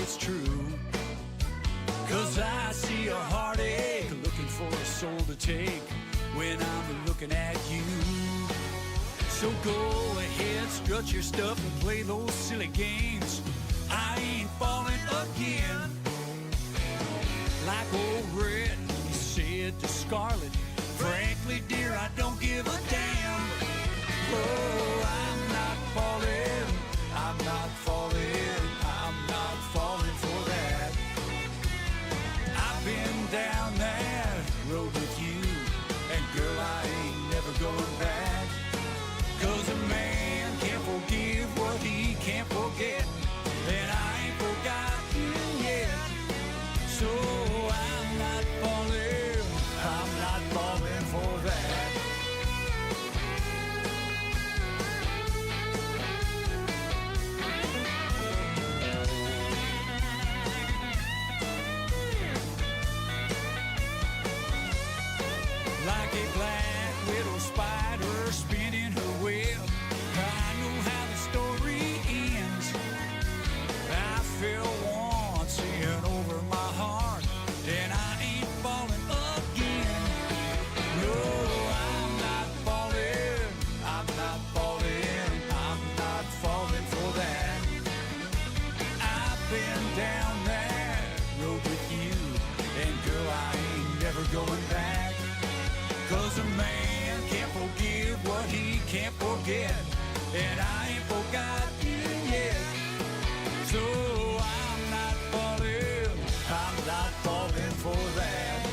it's true. 'Cause I see a heartache looking for a soul to take when I'm looking at you. So go ahead, strut your stuff and play those silly games. I ain't falling again. Like old Red, he said to Scarlet, frankly, dear, I don't give a damn. Oh, I'm not falling, I'm not falling, I'm not falling for that. I've been down that road with you, and girl, I ain't never going back. 'Cause a man can't forgive what he can't forget, and I ain't forgotten yet. So I'm not falling for that. Like a black widow spider spinning her web, I know how the story ends. I fell once in over my heart, and I ain't falling again. No, I'm not falling, I'm not falling, I'm not falling for that. I've been down that road with you, and girl, I ain't never going back. 'Cause a man can't forgive what he can't forget, and I ain't forgotten yet. So I'm not falling for that.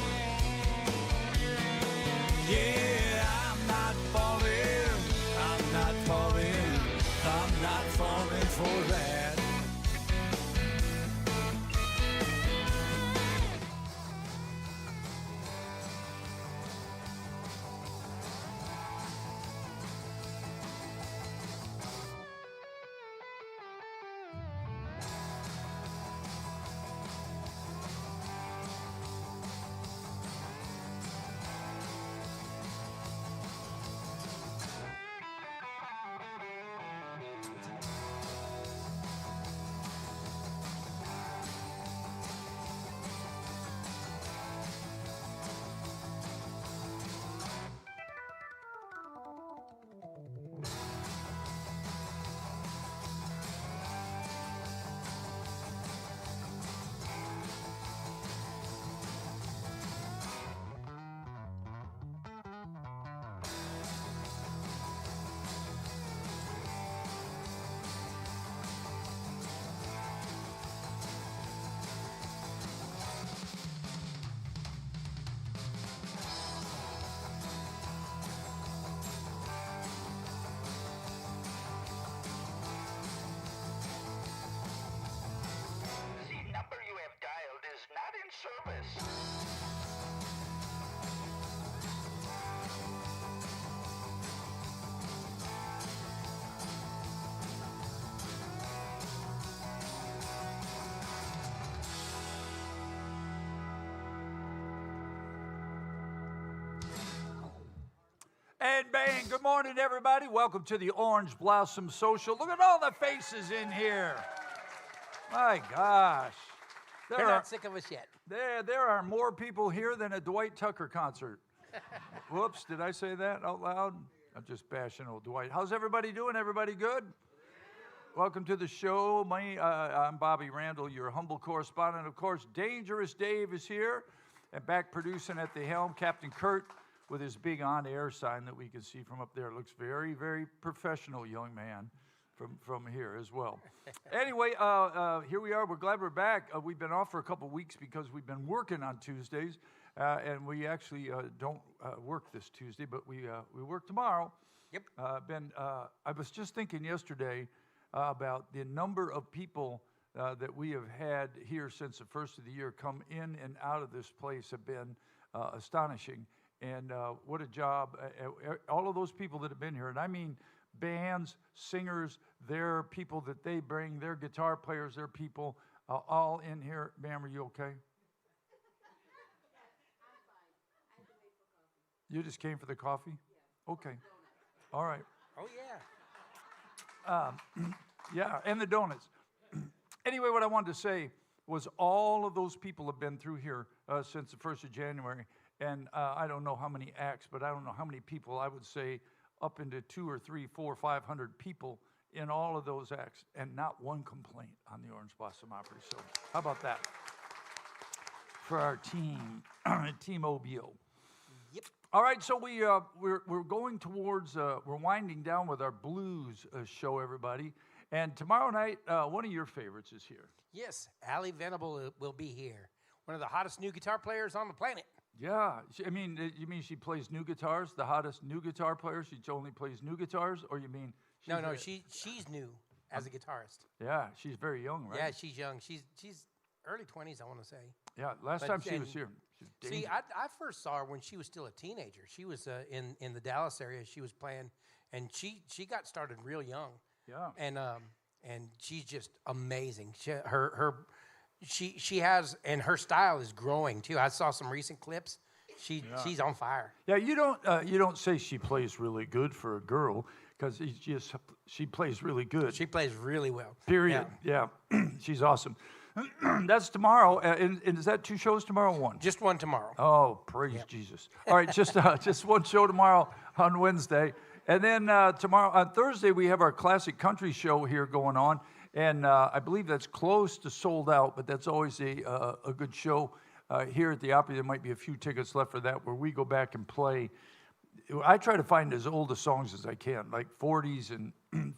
Yeah, I'm not falling for that. And bang, good morning, everybody. Welcome to the Orange Blossom Social. Look at all the faces in here. My gosh. They're not sick of us yet. There are more people here than a Dwight Tucker concert. Whoops, did I say that out loud? I'm just bashing old Dwight. How's everybody doing? Everybody good? Welcome to the show. I'm Bobby Randall, your humble correspondent. Of course, Dangerous Dave is here, and back producing at the helm, Captain Kurt, with his big on-air sign that we can see from up there. It looks very, very professional, young man, from here as well. Anyway, here we are. We're glad we're back. We've been off for a couple weeks because we've been working on Tuesdays, and we actually don't work this Tuesday, but we work tomorrow. Yep. I was just thinking yesterday about the number of people that we have had here since the first of the year come in and out of this place have been astonishing. And what a job. All of those people that have been here, and I mean bands, singers, their people that they bring, their guitar players, their people, all in here. Ma'am, are you okay? I'm fine. I had to wait for coffee. You just came for the coffee? Yeah. Okay. All right. Oh, yeah. Yeah, and the donuts. Anyway, what I wanted to say was all of those people have been through here since the 1st of January. And I don't know how many acts, but I don't know how many people. I would say up into 2 or 3, 4, 500 people in all of those acts, and not one complaint on the Orange Blossom Opry. So how about that for our team, Team OBO? Yep. All right, so we're going towards we're winding down with our blues show, everybody. And tomorrow night, one of your favorites is here. Yes, Allie Venable will be here. One of the hottest new guitar players on the planet. Yeah, I mean, you mean she plays new guitars, the hottest new guitar player? She only plays new guitars, or you mean? No, she's new as a guitarist. Yeah, she's very young, right? Yeah, she's young. She's early 20s, I want to say. Yeah, last time she was here, she was dangerous. See, I first saw her when she was still a teenager. She was in the Dallas area. She was playing, and she got started real young. Yeah. And she's just amazing. She has, and her style is growing too. I saw some recent clips. She's on fire. Yeah, you don't say she plays really good for a girl, because she plays really good. She plays really well. Period. Yeah. She's awesome. That's tomorrow. And is that 2 shows tomorrow? Or 1? Just one tomorrow. Oh, praise Jesus! All right, just one show tomorrow on Wednesday, and then tomorrow on Thursday we have our classic country show here going on, and I believe that's close to sold out, but that's always a good show here at the Opry. There might be a few tickets left for that, where we go back and play. I try to find as old a songs as I can, like 40s and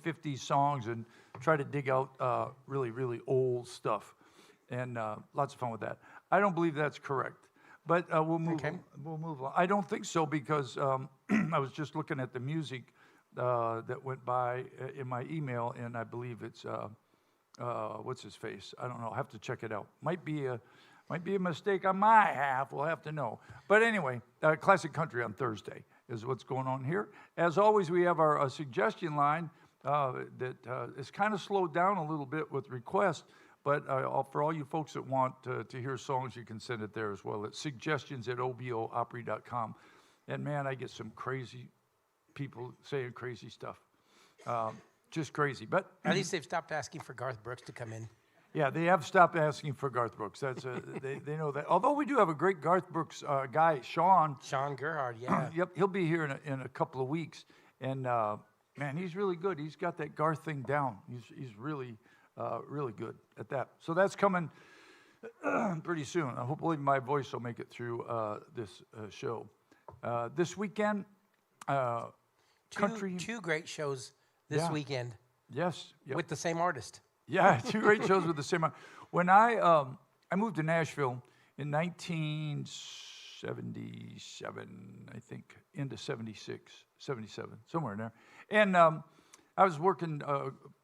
50s songs, and try to dig out really, really old stuff, and lots of fun with that. I don't believe that's correct, but we'll move. Okay. We'll move on. I don't think so, because I was just looking at the music that went by in my email, and I believe it's what's his face? I don't know. I'll have to check it out. Might be a mistake on my half. We'll have to know. But anyway, classic country on Thursday is what's going on here. As always, we have our suggestion line that is kind of slowed down a little bit with requests. But for all you folks that want to hear songs, you can send it there as well. It's suggestions@oboopry.com. And man, I get some crazy people saying crazy stuff. Just crazy. But At least they've stopped asking for Garth Brooks to come in. yeah, they have stopped asking for Garth Brooks. That's they know that. Although we do have a great Garth Brooks guy, Sean. Sean Gerhard, yeah. Yep, he'll be here in a couple of weeks. And man, he's really good. He's got that Garth thing down. He's really really good at that. So that's coming pretty soon. Hopefully my voice will make it through this show. This weekend, country. Two great shows this weekend Yes. Yep. with the same artist. Yeah, 2 great shows with the same. When I moved to Nashville in 1977, I think, into 76, 77, somewhere in there. And I was working,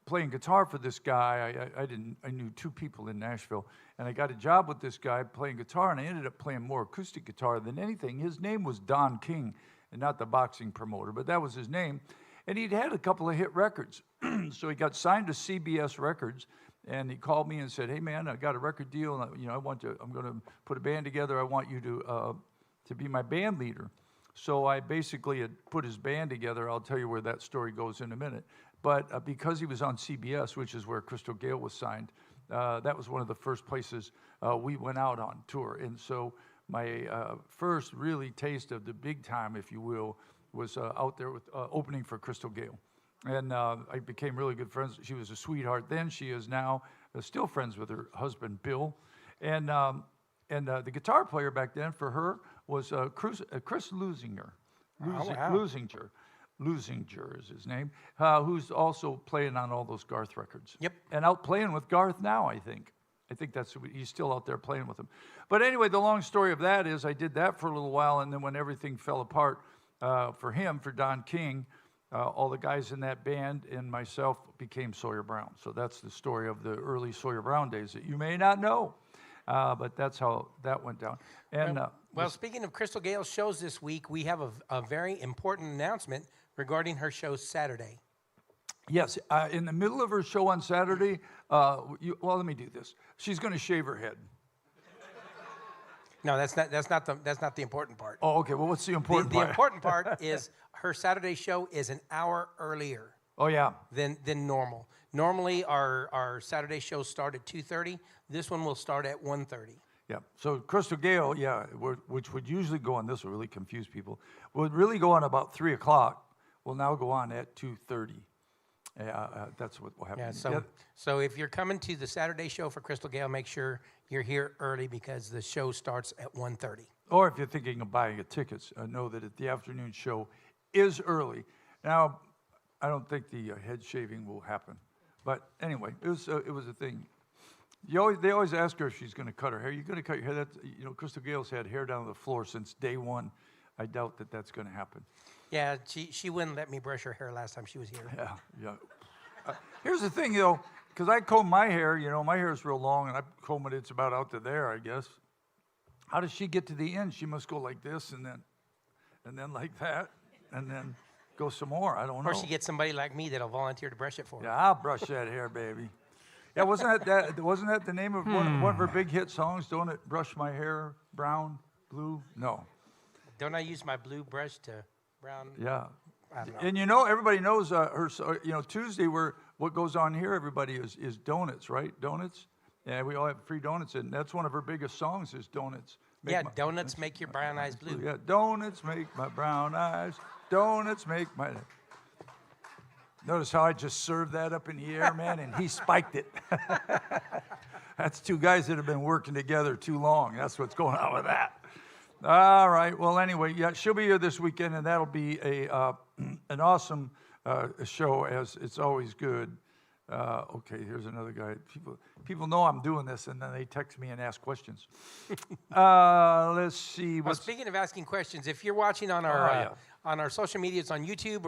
playing guitar for this guy. I knew 2 people in Nashville, and I got a job with this guy playing guitar, and I ended up playing more acoustic guitar than anything. His name was Don King, and not the boxing promoter, but that was his name. And he'd had a couple of hit records. So he got signed to CBS Records, and he called me and said, "Hey man, I got a record deal, and I'm going to put a band together. I want you to be my band leader." So I basically had put his band together. I'll tell you where that story goes in a minute. But because he was on CBS, which is where Crystal Gayle was signed, that was one of the first places we went out on tour. And so my first really taste of the big time, if you will, was out there with opening for Crystal Gayle. And I became really good friends. She was a sweetheart then. She is now still friends with her husband, Bill. And the guitar player back then for her was Chris Lusinger. Lusinger. Lusinger is his name, who's also playing on all those Garth records. Yep. And out playing with Garth now, I think. He's still out there playing with him. But anyway, the long story of that is I did that for a little while, and then when everything fell apart for Don King, all the guys in that band and myself became Sawyer Brown. So that's the story of the early Sawyer Brown days that you may not know. But that's how that went down. And well, speaking of Crystal Gayle's shows this week, we have a very important announcement regarding her show Saturday. yes, in the middle of her show on Saturday, well, let me do this. She's going to shave her head. No, that's not the important part. Oh, okay. Well, what's the important part? The important part is her Saturday show is an hour earlier. Oh, yeah. than normal. Normally, our Saturday shows start at 2:30. This one will start at 1:30. Yeah. So Crystal Gale, yeah, which would usually go on, this will really confuse people, would really go on about 3 o'clock, will now go on at 2:30. That's what will happen. Yeah, so if you're coming to the Saturday show for Crystal Gale, make sure you're here early because the show starts at 1:30. Or if you're thinking of buying a tickets, know that the afternoon show is early. Now, I don't think the head shaving will happen. But anyway, it was a thing. They always ask her if she's going to cut her hair. You're going to cut your hair? Crystal Gale's had hair down to the floor since day one. I doubt that that's going to happen. Yeah, she wouldn't let me brush her hair last time she was here. Yeah. Here's the thing, because I comb my hair. My hair is real long, and I comb it. It's about out to there, I guess. How does she get to the end? She must go like this, and then like that, and then go some more. I don't know. Or she gets somebody like me that'll volunteer to brush it for her. Yeah, I'll brush that hair, baby. Yeah, wasn't that the name of one of her big hit songs? Don't it brush my hair brown, blue? No. Don't I use my blue brush to brown? Yeah. I don't know. And everybody knows her. Tuesday, what goes on here, everybody is donuts, right? Donuts. Yeah, we all have free donuts, and that's one of her biggest songs is donuts. Donuts make your brown eyes blue. Yeah, donuts make my brown eyes. Donuts make my. Notice how I just served that up in the air, man, and he spiked it. That's two guys that have been working together too long. That's what's going on with that. All right. Well, anyway, yeah, she'll be here this weekend, and that'll be an awesome show, as it's always good. Okay, here's another guy. People know I'm doing this, and then they text me and ask questions. Let's see. Well, speaking of asking questions, if you're watching on our social medias on YouTube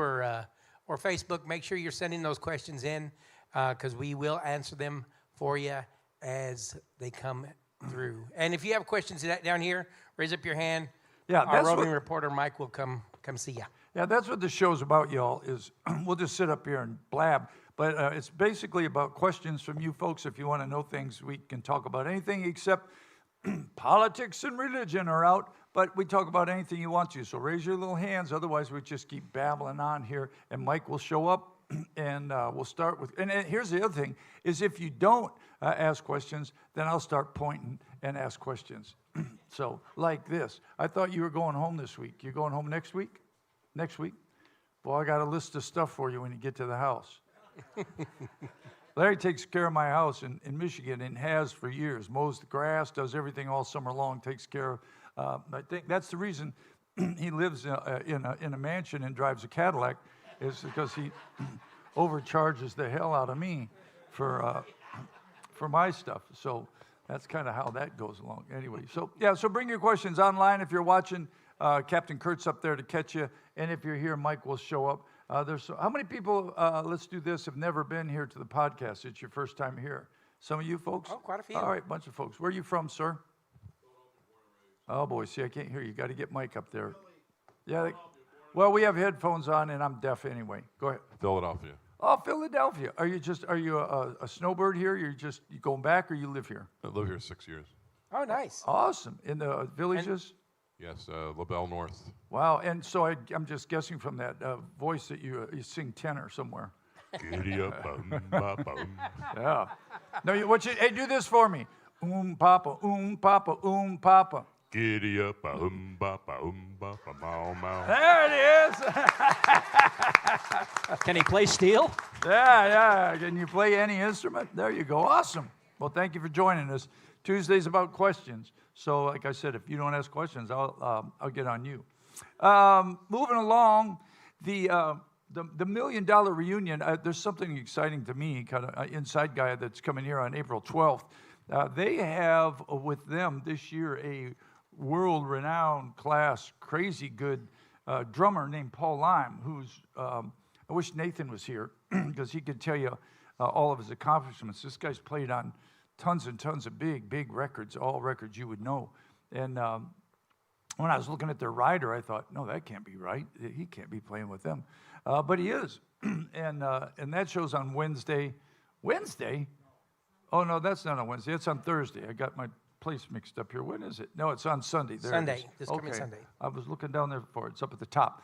or Facebook, make sure you're sending those questions in because we will answer them for you as they come through. And if you have questions down here, raise up your hand. Yeah, our roving reporter Mike will come see you. Yeah, that's what the show's about, y'all. Is we'll just sit up here and blab. But it's basically about questions from you folks. If you want to know things, we can talk about anything except politics and religion are out. But we talk about anything you want to. So raise your little hands. Otherwise, we just keep babbling on here. And Mike will show up, and we'll start with. And here's the other thing: is if you don't ask questions, then I'll start pointing and ask questions. So like this. I thought you were going home this week. You're going home next week? Next week? Well, I got a list of stuff for you when you get to the house. Larry takes care of my house in Michigan and has for years. Mows the grass, does everything all summer long, takes care of. I think that's the reason he lives in a mansion and drives a Cadillac, is because he overcharges the hell out of me for my stuff. So that's kind of how that goes along. Anyway, so bring your questions online if you're watching. Captain Kurt's up there to catch you, and if you're here, Mike will show up. How many people, let's do this, have never been here to the podcast? It's your first time here. Some of you folks? Oh, quite a few. All right, bunch of folks. Where are you from, sir? Oh, boy, see, I can't hear you. Got to get Mike up there. Yeah. Well, we have headphones on, and I'm deaf anyway. Go ahead. Philadelphia. Oh, Philadelphia. Are you a snowbird here? You going back, or you live here? I live here 6 years. Oh, nice. Awesome. In the villages? Yes, LaBelle North. Wow. And so I'm just guessing from that voice that you sing tenor somewhere. Giddy up, bum, ba, bum. Yeah. No, hey, do this for me. Papa, papa, papa. Giddy up, bum, ba, bum, ba, ba, mow, mow. There it is. Can he play steel? Yeah. Can you play any instrument? There you go. Awesome. Well, thank you for joining us. Tuesday's about questions. So, like I said, if you don't ask questions, I'll get on you. Moving along, the $1 million reunion. There's something exciting to me, kind of inside guy that's coming here on April 12th. They have with them this year a world-renowned class, crazy good drummer named Paul Lime, who's I wish Nathan was here because he could tell you all of his accomplishments. This guy's played on tons and tons of big records, all records you would know. And when I was looking at their rider, I thought, no, that can't be right. He can't be playing with them. But he is. And that show's on Wednesday. Wednesday? Oh, no, that's not on Wednesday. It's on Thursday. I got my place mixed up here. When is it? No, it's on Sunday. There Sunday. it is. This coming Sunday. I was looking down there before. It's up at the top.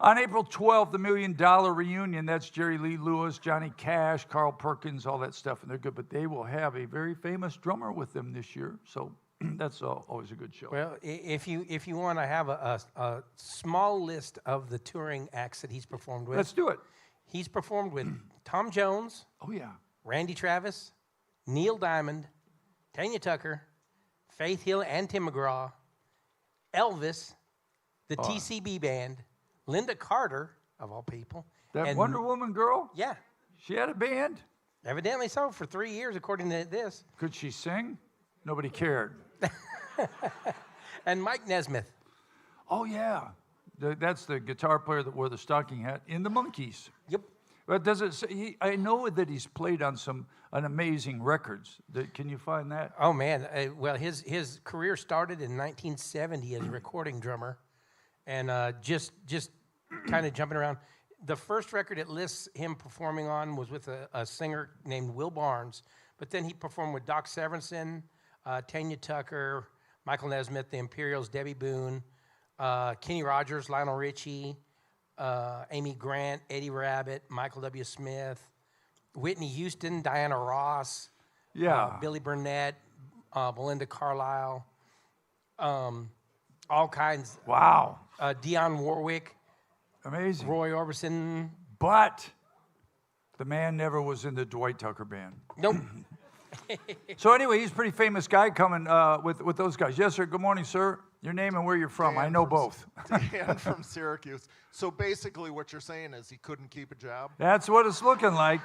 On April 12th, the $1 Million Reunion, that's Jerry Lee Lewis, Johnny Cash, Carl Perkins, all that stuff, and they're good. But they will have a very famous drummer with them this year, so that's always a good show. Well, if you want to have a small list of the touring acts that he's performed with, Let's do it. he's performed with Tom Jones, Oh, yeah. Randy Travis, Neil Diamond, Tanya Tucker, Faith Hill and Tim McGraw, Elvis, the TCB Band, Linda Carter, of all people. That and- Wonder Woman girl, Yeah, she had a band. evidently so, for 3 years, according to this. Could she sing? Nobody cared. And Mike Nesmith. Oh, yeah. That's the guitar player that wore the stocking hat in the Monkees. Yep. But does it say, I know that he's played on some amazing records. Can you find that? Oh, man. Well, his career started in 1970 as a recording drummer. And just kind of jumping around. The first record it lists him performing on was with a singer named Will Barnes. But then he performed with Doc Severinsen, Tanya Tucker, Michael Nesmith, the Imperials, Debbie Boone, Kenny Rogers, Lionel Richie, Amy Grant, Eddie Rabbitt, Michael W. Smith, Whitney Houston, Diana Ross, Yeah. Billy Burnett, Belinda Carlisle, all kinds. Wow. Dionne Warwick, Amazing. Roy Orbison. But the man never was in the Dwight Tucker band. Nope. So anyway, he's a pretty famous guy coming with those guys. Yes, sir. Good morning, sir. Your name and where you're from. I Dan know from both. Dan from Syracuse. So basically what you're saying is he couldn't keep a job? That's what it's looking like.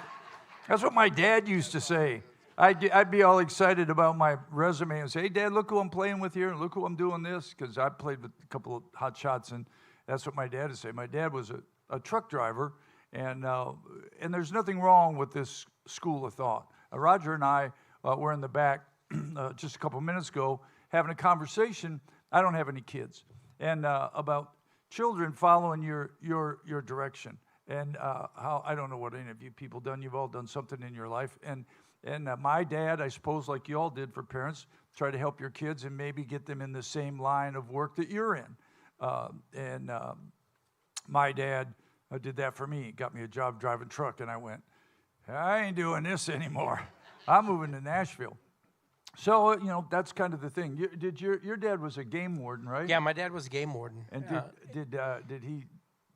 That's what my dad used to say. I'd be all excited about my resume and say, hey, Dad, look who I'm playing with here. Look who I'm doing this. Because I played with a couple of hot shots, and that's what my dad would say. My dad was a truck driver, and there's nothing wrong with this school of thought. Roger and I were in the back just a couple minutes ago having a conversation. I don't have any kids. And about children following your direction. And how, I don't know what any of you people done. You've all done something in your life. And my dad, I suppose, like you all did for parents, try to help your kids and maybe get them in the same line of work that you're in. My dad did that for me. Got me a job driving truck, and I went, I ain't doing this anymore. I'm moving to Nashville. So, that's kind of the thing. Your dad was a game warden, right? Yeah, my dad was a game warden. And did he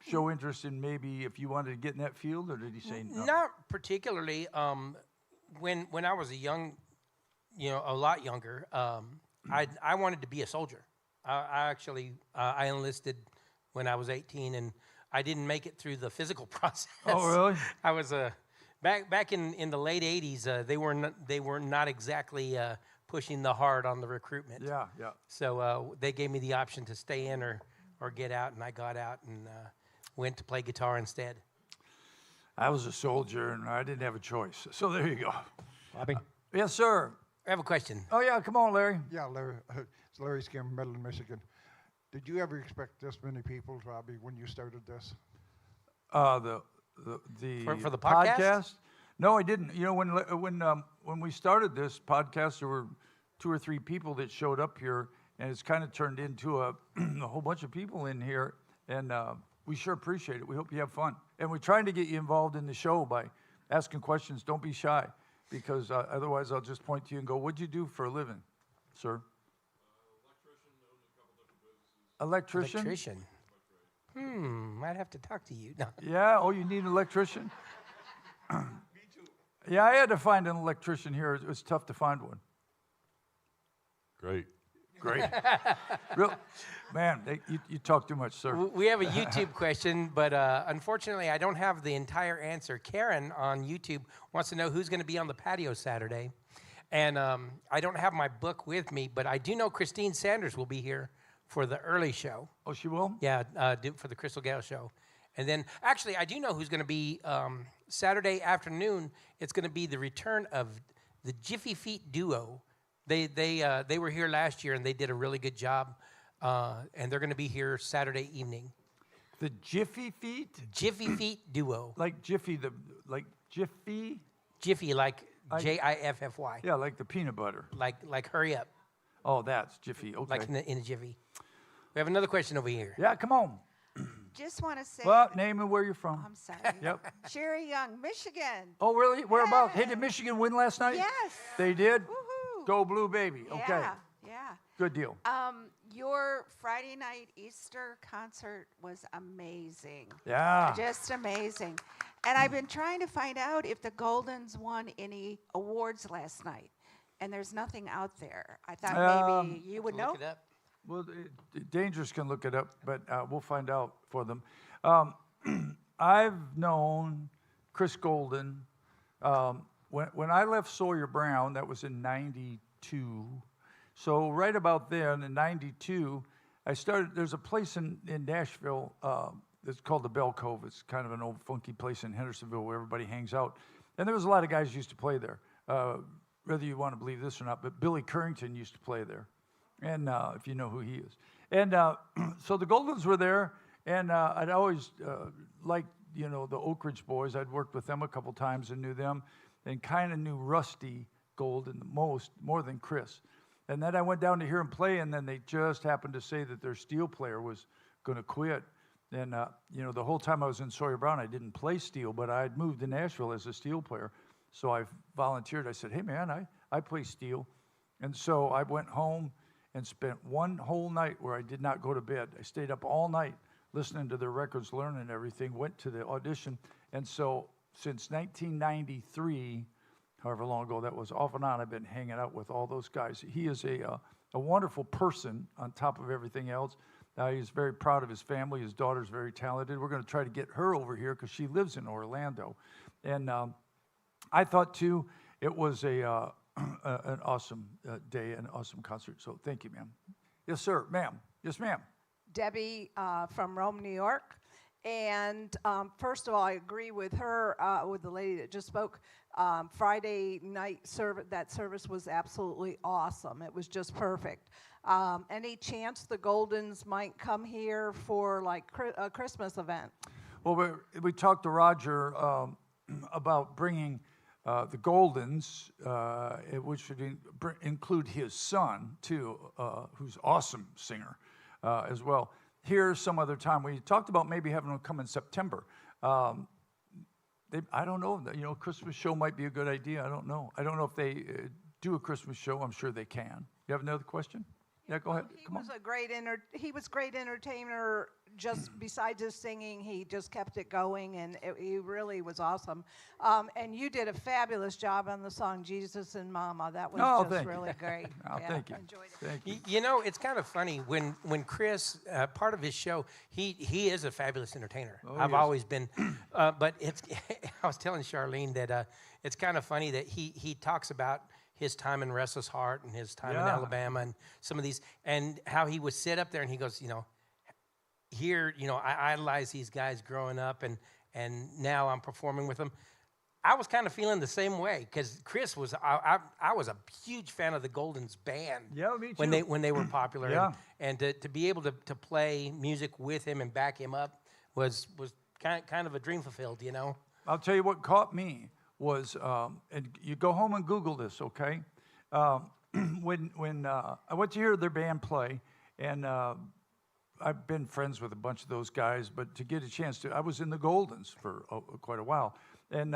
show interest in maybe if you wanted to get in that field, or did he say no? Not particularly. When I was a lot younger, I wanted to be a soldier. I actually enlisted when I was 18, and I didn't make it through the physical process. Oh, really? I was back in the late 80s. They were not exactly pushing the hard on the recruitment. Yeah. So they gave me the option to stay in or get out, and I got out and went to play guitar instead. I was a soldier, and I didn't have a choice. So there you go. Bobby? Yes, sir. I have a question. Oh, yeah, come on, Larry. Yeah, Larry. It's Larry Skim, Midland, Michigan. Did you ever expect this many people, Robbie, when you started this? The For the podcast? No, I didn't. When we started this podcast, there were 2 or 3 people that showed up here, and it's kind of turned into a whole bunch of people in here, and we sure appreciate it. We hope you have fun, and we're trying to get you involved in the show by asking questions. Don't be shy, because otherwise I'll just point to you and go, "What'd you do for a living, sir?" Electrician. Electrician. Might have to talk to you. No. Yeah. Oh, you need an electrician? Yeah, I had to find an electrician here. It was tough to find one. Great. Great. Man, you talk too much, sir. We have a YouTube question, but unfortunately, I don't have the entire answer. Karen on YouTube wants to know who's going to be on the patio Saturday. And I don't have my book with me, but I do know Christine Sanders will be here for the early show. Oh, she will? Yeah, for the Crystal Gale show. And then, actually, I do know who's going to be Saturday afternoon. It's going to be the return of the Jiffy Feet duo. They were here last year, and they did a really good job. And they're going to be here Saturday evening. The Jiffy Feet? Jiffy Feet duo. Like Jiffy, Jiffy? Jiffy, like Jiffy. Yeah, like the peanut butter. Like hurry up, Oh, that's Jiffy. Okay. like in a jiffy. We have another question over here. Yeah, come on. Just want to say. Well, name and where you're from. I'm sorry. Yep. Sherry Young, Michigan. Oh, really? Whereabouts? Hey, Yeah. did Michigan win last night? Yes. They did? Woohoo. Go Blue Baby. Okay. Yeah. Yeah. Good deal. Your Friday night Easter concert was amazing. Yeah. Just amazing. And I've been trying to find out if the Goldens won any awards last night. And there's nothing out there. I thought maybe you would know. Look it up. Well, Dangerous can look it up, but we'll find out for them. I've known Chris Golden. When I left Sawyer Brown, that was in 92. So right about then, in 92, I started, there's a place in Nashville that's called the Bell Cove. It's kind of an old funky place in Hendersonville where everybody hangs out. And there was a lot of guys who used to play there, whether you want to believe this or not, but Billy Currington used to play there. And if you know who he is. And so the Goldens were there, and I'd always liked, the Oak Ridge Boys. I'd worked with them a couple times and knew them, and kind of knew Rusty Golden more than Chris. And then I went down to hear him play, and then they just happened to say that their steel player was going to quit. And, the whole time I was in Sawyer Brown, I didn't play steel, but I had moved to Nashville as a steel player. So I volunteered. I said, hey, man, I play steel. And so I went home and spent one whole night where I did not go to bed. I stayed up all night listening to their records, learning everything, went to the audition. And so since 1993, however long ago that was, off and on, I've been hanging out with all those guys. He is a wonderful person on top of everything else. He's very proud of his family. His daughter's very talented. We're going to try to get her over here because she lives in Orlando. And I thought, too, it was an awesome day, an awesome concert. So thank you, ma'am. Yes, sir. Ma'am. Yes, ma'am. Debbie from Rome, New York. And first of all, I agree with her, with the lady that just spoke. Friday night that service was absolutely awesome. It was just perfect. Any chance the Goldens might come here for like a Christmas event? Well, we talked to Roger about bringing the Goldens, which would include his son, too, who's an awesome singer as well. Here some other time. We talked about maybe having them come in September. I don't know. Christmas show might be a good idea. I don't know. I don't know if they do a Christmas show. I'm sure they can. You have another question? Yeah, go ahead. Come on. He was great entertainer. Just besides his singing, he just kept it going, and he really was awesome. And you did a fabulous job on the song "Jesus and Mama." That was just really great. Thank you. Enjoyed it. Thank you. It's kind of funny when Chris, part of his show, he is a fabulous entertainer. Oh, I've yes. always been, but it's. I was telling Charlene that it's kind of funny that he talks about his time in Restless Heart and his time in Alabama and some of these, and how he would sit up there and he goes, here, I idolized these guys growing up, and now I'm performing with them. I was kind of feeling the same way because Chris was. I was a huge fan of the Goldens band. Yeah, me too. When they were popular. Yeah. And to be able to play music with him and back him up was kind of a dream fulfilled. I'll tell you what caught me was, and you go home and Google this, okay? When I went to hear their band play, and I've been friends with a bunch of those guys, but to get a chance to, I was in the Goldens for quite a while. And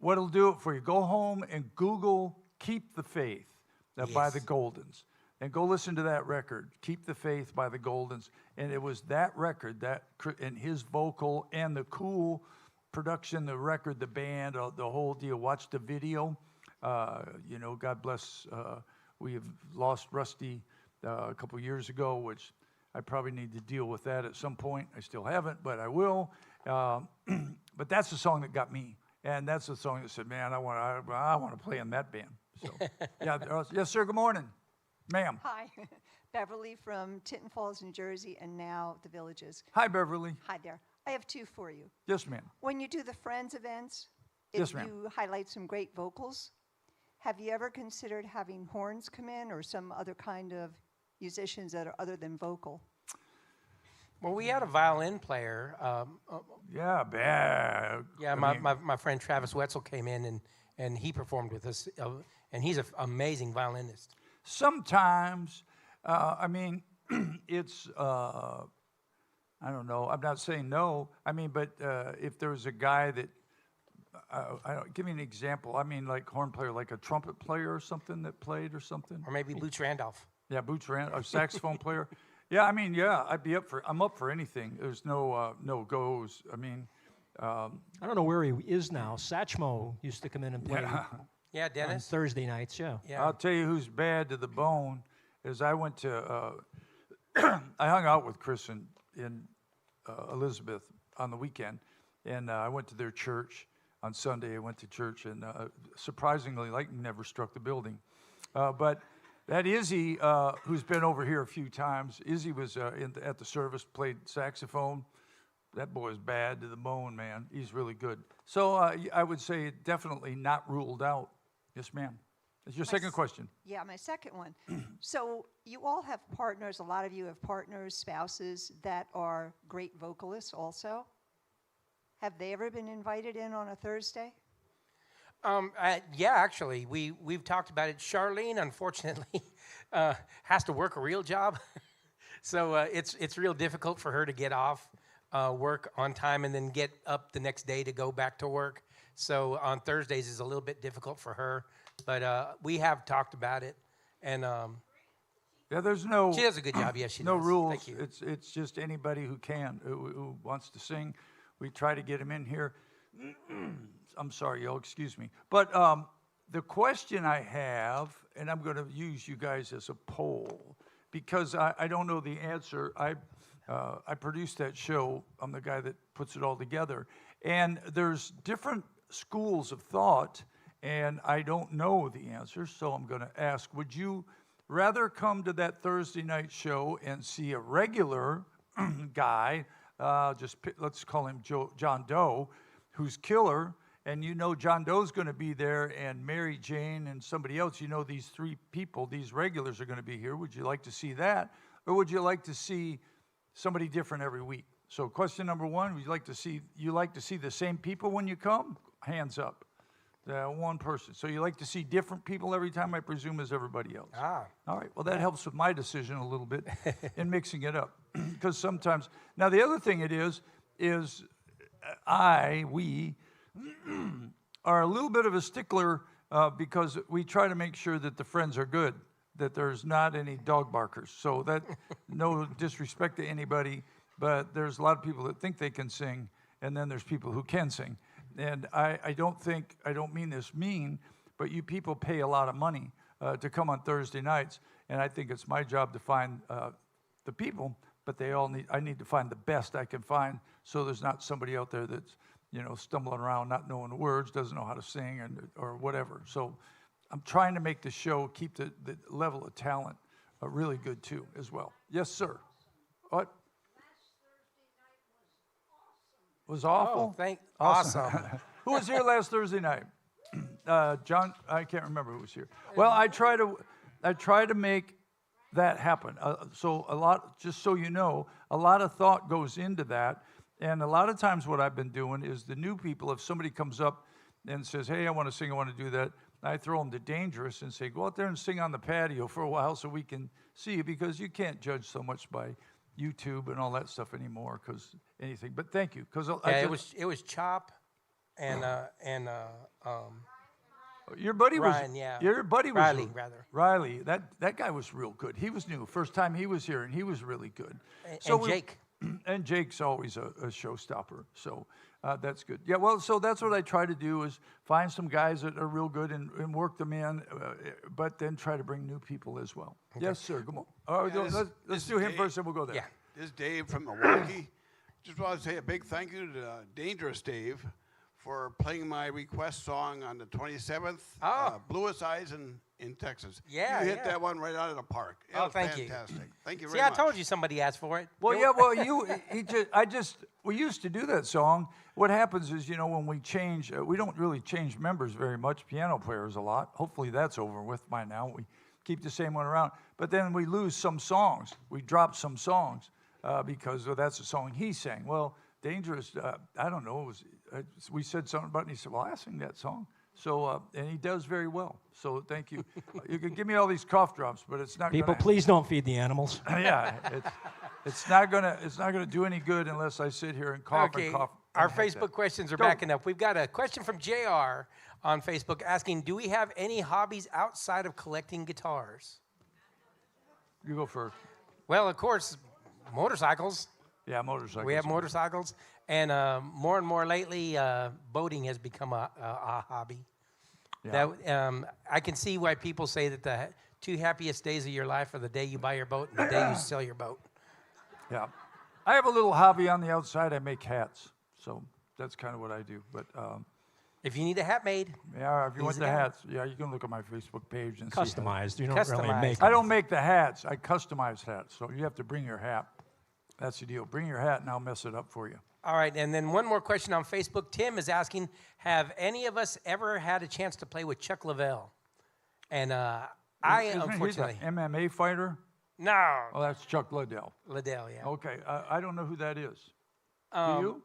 what it'll do it for you, go home and Google Keep the Faith by the Goldens. And go listen to that record, Keep the Faith by the Goldens. And it was that record, and his vocal and the cool production, the record, the band, the whole deal. Watch the video. God bless, we have lost Rusty a couple years ago, which I probably need to deal with that at some point. I still haven't, but I will. But that's the song that got me. And that's the song that said, man, I want to play in that band. So, yes, sir, good morning. Ma'am. Hi, Beverly from Tinton Falls, New Jersey, and now the Villages. Hi, Beverly. Hi there. I have two for you. Yes, ma'am. When you do the Friends events, Yes, ma'am. you highlight some great vocals, have you ever considered having horns come in or some other kind of musicians that are other than vocal? Well, we had a violin player. Yeah, bad. Yeah, my friend Travis Wetzel came in and he performed with us, and he's an amazing violinist. Sometimes, it's I don't know. I'm not saying no. I mean, but if there was a guy that, give me an example. I mean, like horn player, like a trumpet player or something that played or something. Or maybe Boots Randolph. Yeah, Boots Randolph, a saxophone player. Yeah, I mean, yeah, I'm up for anything. There's no goes. I mean, I don't know where he is now. Satchmo used to come in and play Yeah, on Dennis. Thursday nights. Yeah. Yeah. I'll tell you who's bad to the bone is I went to, I hung out with Chris in Elizabeth on the weekend, and I went to their church on Sunday. I went to church, and surprisingly, lightning never struck the building. But that Izzy, who's been over here a few times, Izzy was at the service, played saxophone. That boy is bad to the bone, man. He's really good. So I would say definitely not ruled out. Yes, ma'am. That's your second question. Yeah, my second one. So you all have partners, a lot of you have partners, spouses that are great vocalists also. Have they ever been invited in on a Thursday? Yeah, actually, we've talked about it. Charlene, unfortunately, has to work a real job, so it's real difficult for her to get off work on time and then get up the next day to go back to work. So on Thursdays is a little bit difficult for her, but we have talked about it, and Yeah, there's no. she does a good job. Yes, she no does. rules. Thank you. It's just anybody who can, who wants to sing. We try to get them in here. I'm sorry, y'all, excuse me. But the question I have, and I'm going to use you guys as a poll, because I don't know the answer. I produced that show. I'm the guy that puts it all together. And there's different schools of thought, and I don't know the answer, so I'm going to ask, would you rather come to that Thursday night show and see a regular guy, let's call him John Doe, who's killer, and you know John Doe's going to be there, and Mary Jane and somebody else, you know these three people, these regulars are going to be here. Would you like to see that? Or would you like to see somebody different every week? So question number one, would you like to see the same people when you come? Hands up. One person. So you like to see different people every time, I presume, as everybody else. Ah. All right. Well, that helps with my decision a little bit in mixing it up. Because sometimes, now the other thing it is we are a little bit of a stickler because we try to make sure that the friends are good, that there's not any dog barkers. So that, no disrespect to anybody, but there's a lot of people that think they can sing, and then there's people who can sing. And I don't mean this mean, but you people pay a lot of money to come on Thursday nights, and I think it's my job to find the people, but I need to find the best I can find, so there's not somebody out there that's, stumbling around, not knowing the words, doesn't know how to sing, or whatever. So I'm trying to make the show, keep the level of talent really good too, as well. Yes, sir. What? Was awful. Awesome. Who was here last Thursday night? John. I can't remember who was here. Well, I try to make that happen. So a lot, just so you know, a lot of thought goes into that, and a lot of times what I've been doing is the new people. If somebody comes up and says, "Hey, I want to sing. I want to do that," I throw them to Dangerous and say, "Go out there and sing on the patio for a while, so we can see you," because you can't judge so much by YouTube and all that stuff anymore, because anything. But thank you, because it was Chop and your buddy Ryan, was yeah. Your buddy was Riley, rather. Riley. That guy was real good. He was new. First time he was here, and he was really good. And Jake. And Jake's always a showstopper. So that's good. Yeah. Well, so that's what I try to do is find some guys that are real good and work them in, but then try to bring new people as well. Okay. Yes, sir. Come on. Let's do him first, and we'll go there. Yeah. This is Dave from Milwaukee. Just want to say a big thank you to Dangerous Dave for playing my request song on the 27th, Bluest Eyes in Texas. Yeah, you hit that one right out of the park. It was thank you. Fantastic. Thank you See, very much. I told you somebody asked for it. Well, we used to do that song. What happens is, when we change, we don't really change members very much, piano players a lot. Hopefully that's over with by now. We keep the same one around. But then we lose some songs. We drop some songs because that's the song he sang. Well, Dangerous, I don't know, we said something about it, and he said, well, I sing that song. So, and he does very well. So thank you. You can give me all these cough drops, but it's not People, please don't feed the animals. Yeah, It's not gonna do any good unless I sit here and cough Okay, and cough. our and have that. Facebook questions are Go. backing up. We've got a question from JR on Facebook asking, do we have any hobbies outside of collecting guitars? You go first. Well, of course, motorcycles. Yeah, motorcycles. We have motorcycles. And more and more lately, boating has become a hobby. Yeah. That I can see why people say that the two happiest days of your life are the day you buy your boat and the day you sell your boat. Yeah. I have a little hobby on the outside. I make hats. So that's kind of what I do. But If you need a hat made, yeah, if you want he's the the guy. hats, yeah, you can look at my Facebook page and see. Customized. You don't really Customized. make I them. don't make the hats. I customize hats. So you have to bring your hat. That's the deal. Bring your hat and I'll mess it up for you. all right. And then one more question on Facebook. Tim is asking, have any of us ever had a chance to play with Chuck Leavell? And I, Isn't he unfortunately, an MMA fighter? no. Oh, that's Chuck Liddell. Liddell, yeah. Okay, I don't know who that is. Do you?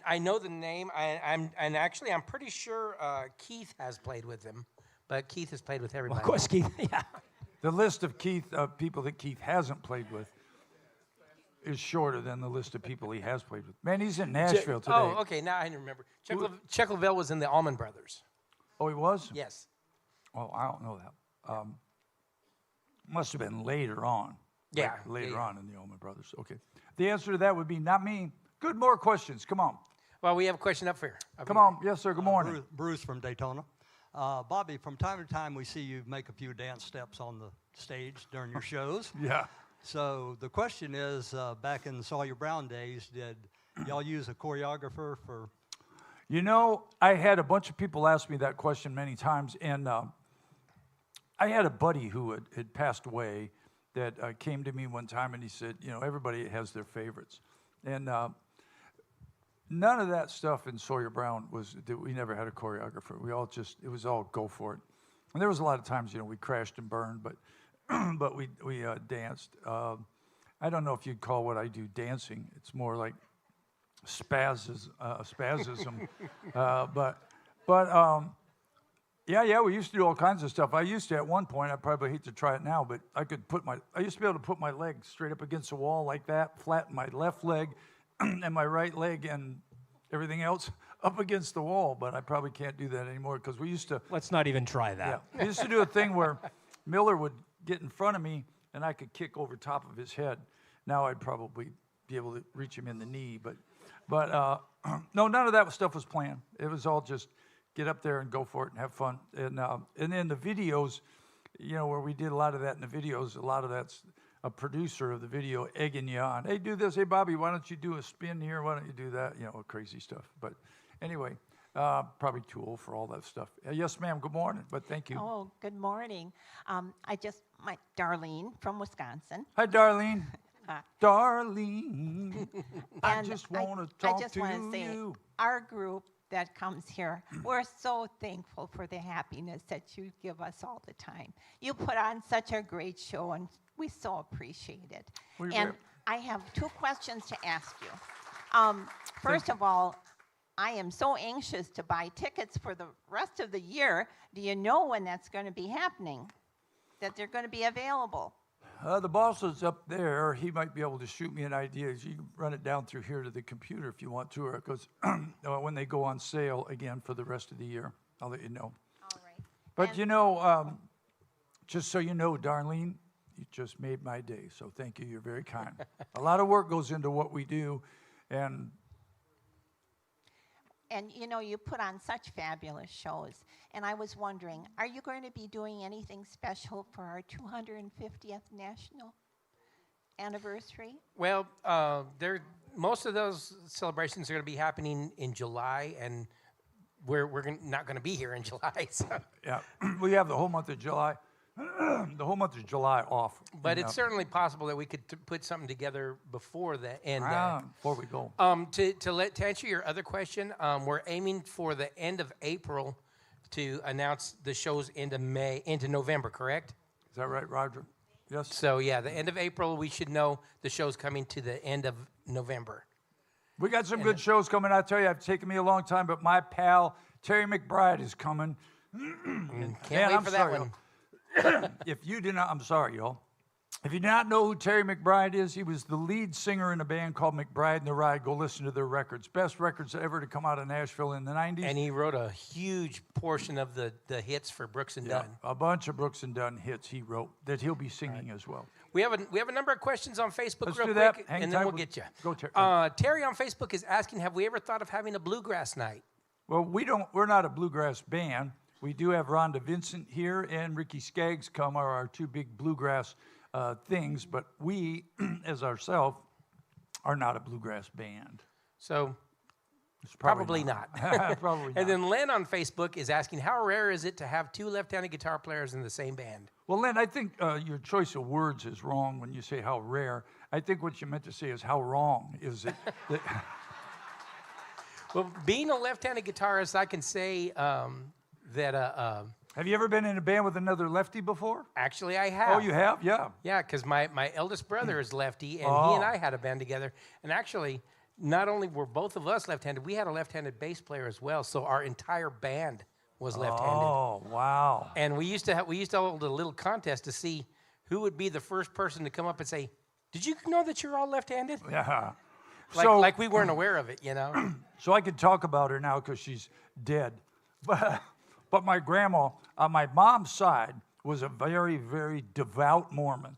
I know the name, and actually I'm pretty sure Keith has played with him, but Keith has played with everybody. Of course, Keith. Yeah. The list of people that Keith hasn't played with is shorter than the list of people he has played with. Man, he's in Nashville today. Oh, okay, now I remember. Chuck Leavell was in the Allman Brothers. Oh, he was? Yes. Oh, I don't know that. Must have been later on. Yeah, Later yeah. on in the Allman Brothers. Okay. The answer to that would be not me. Good, more questions. Come on. Well, we have a question up here. Come on. Yes, sir. Good morning. Bruce from Daytona. Bobby, from time to time we see you make a few dance steps on the stage during your shows. Yeah. So the question is, back in the Sawyer Brown days, did y'all use a choreographer for? You know, I had a bunch of people ask me that question many times, and I had a buddy who had passed away that came to me one time, and he said, you know, everybody has their favorites. And none of that stuff in Sawyer Brown we never had a choreographer. We all it was all go for it. And there was a lot of times, you know, we crashed and burned, but but we danced. I don't know if you'd call what I do dancing. It's more like spasm. Yeah, we used to do all kinds of stuff. I used to at one point. I probably hate to try it now, but I used to be able to put my leg straight up against the wall like that, flatten my left leg, and my right leg and everything else up against the wall. But I probably can't do that anymore because we used to. Let's not even try that. Yeah, we used to do a thing where Miller would get in front of me and I could kick over top of his head. Now I'd probably be able to reach him in the knee, but no, none of that stuff was planned. It was all just get up there and go for it and have fun. And then the videos, you know, where we did a lot of that in the videos, a lot of that's a producer of the video egging you on. Hey, do this. Hey, Bobby, why don't you do a spin here? Why don't you do that? You know, crazy stuff. But anyway, probably too old for all that stuff. Yes, ma'am. Good morning, but thank you. Oh, good morning. My Darlene from Wisconsin. Hi, Darlene. Darlene, I just want to talk to you. Our group that comes here, we're so thankful for the happiness that you give us all the time. You put on such a great show, and we so appreciate it. And I have two questions to ask you. First of all, I am so anxious to buy tickets for the rest of the year. Do you know when that's going to be happening, that they're going to be available? The boss is up there. He might be able to shoot me an idea. You can run it down through here to the computer if you want to, or it goes when they go on sale again for the rest of the year. I'll let you know. All right. But you know, just so you know, Darlene, you just made my day. So thank you. You're very kind. A lot of work goes into what we do, and you know, you put on such fabulous shows. And I was wondering, are you going to be doing anything special for our 250th national anniversary? Well, most of those celebrations are going to be happening in July, and we're not going to be here in July. So. Yeah, we have the whole month of July. The whole month of July off. But it's certainly possible that we could put something together before the end. Before we go. To answer your other question, we're aiming for the end of April to announce the shows into November, correct? Is that right, Roger? Yes. So yeah, the end of April, we should know the show's coming to the end of November. We got some good shows coming. I tell you, it's taken me a long time, but my pal Terry McBride is coming. Can't wait for that one. If you did not, I'm sorry, y'all. If you do not know who Terry McBride is, he was the lead singer in a band called McBride and the Ride. Go listen to their records. Best records ever to come out of Nashville in the 90s. And he wrote a huge portion of the hits for Brooks and Dunn. A bunch of Brooks and Dunn hits he wrote that he'll be singing as well. We have a number of questions on Facebook Let's real do quick, that. Hang and then tight. we'll get you. Go, Terry. Terry on Facebook is asking, have we ever thought of having a bluegrass night? Well, we're not a bluegrass band. We do have Rhonda Vincent here and Ricky Skaggs come are our two big bluegrass things, but we, as ourselves, are not a bluegrass band. So It's probably not. Probably not. And then Len on Facebook is asking, how rare is it to have two left-handed guitar players in the same band? Well, Len, I think your choice of words is wrong when you say how rare. I think what you meant to say is how wrong is it? Well, being a left-handed guitarist, I can say that... have you ever been in a band with another lefty before? Actually, I have. Oh, you have? Yeah. Yeah, because my eldest brother is lefty, and Oh. he and I had a band together. And actually, not only were both of us left-handed, we had a left-handed bass player as well. So our entire band was left-handed. Oh, wow. And we used to hold a little contest to see who would be the first person to come up and say, "Did you know that you're all left-handed?" Yeah. Like we weren't aware of it, you know. So I could talk about her now because she's dead. But my grandma, on my mom's side, was a very, very devout Mormon,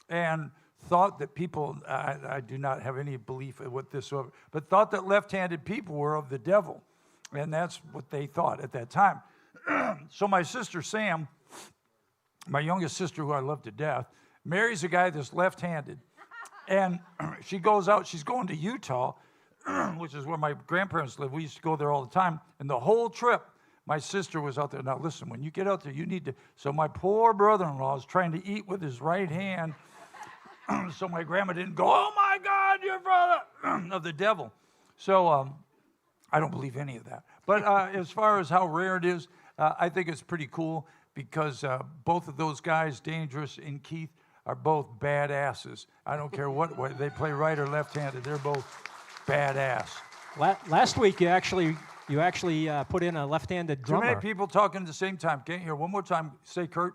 and thought that people, I do not have any belief in what this was, but thought that left-handed people were of the devil. And that's what they thought at that time. So my sister Sam, my youngest sister, who I love to death, marries a guy that's left-handed. And she goes out, she's going to Utah, which is where my grandparents live. We used to go there all the time. And the whole trip, my sister was out there. Now, listen, when you get out there, you need to. So my poor brother-in-law is trying to eat with his right hand. So my grandma didn't go, "Oh, my God, your brother," of the devil. So I don't believe any of that. But as far as how rare it is, I think it's pretty cool because both of those guys, Dangerous and Keith, are both badasses. I don't care what way they play, right or left-handed. They're both badass. Last week, you actually put in a left-handed Too drummer. many people talking at the same time. Can't hear. One more time. Say, Kurt.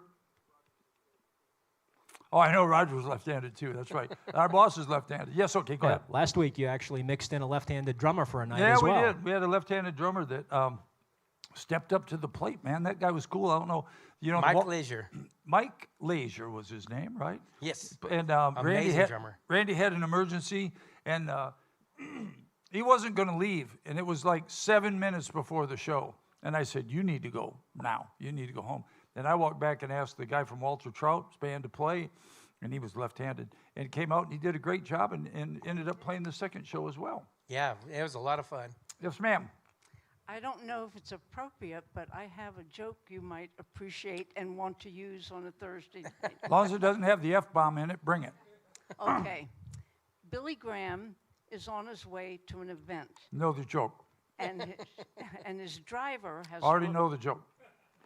Oh, I know Roger was left-handed too. That's right. Our boss is left-handed. Yes, okay, go ahead. Last week, you actually mixed in a left-handed drummer for a night Yeah, as well. we did. We had a left-handed drummer that stepped up to the plate, man. That guy was cool. I don't know. You know, Mike Leisure. Mike Leisure was his name, right? Yes. And Amazing drummer. Randy had an emergency, and he wasn't going to leave. And it was like 7 minutes before the show. And I said, "You need to go now. You need to go home." And I walked back and asked the guy from Walter Trout's band to play, and he was left-handed. And he came out, and he did a great job and ended up playing the second show as well. Yeah, it was a lot of fun. Yes, ma'am. I don't know if it's appropriate, but I have a joke you might appreciate and want to use on a Thursday night. As long as it doesn't have the F-bomb in it, bring it. Okay. Billy Graham is on his way to an event, Know the joke. and his driver has... Already know the joke.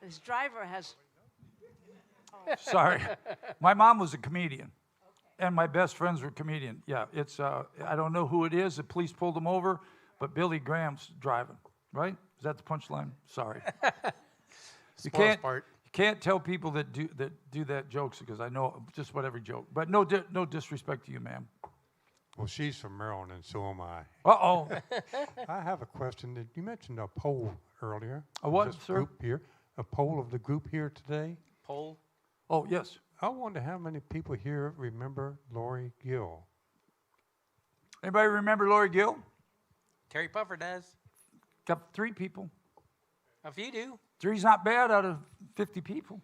His driver has... Sorry. My mom was a comedian, and my best friends were comedian. Yeah, it's, I don't know who it is. The police pulled him over, but Billy Graham's driving, right? Is that the punchline? Sorry. You can't tell people that do that jokes because I know just about every joke. But no disrespect to you, ma'am. Well, she's from Maryland, and so am I. Uh-oh. I have a question. You mentioned a poll earlier. A what, Of this sir? Group here. A poll of the group here today. Poll? Oh, yes. I wonder how many people here remember Lori Gill. Anybody remember Lori Gill? Terry Puffer does. Got 3 people. A few do. 3's not bad out of 50 people.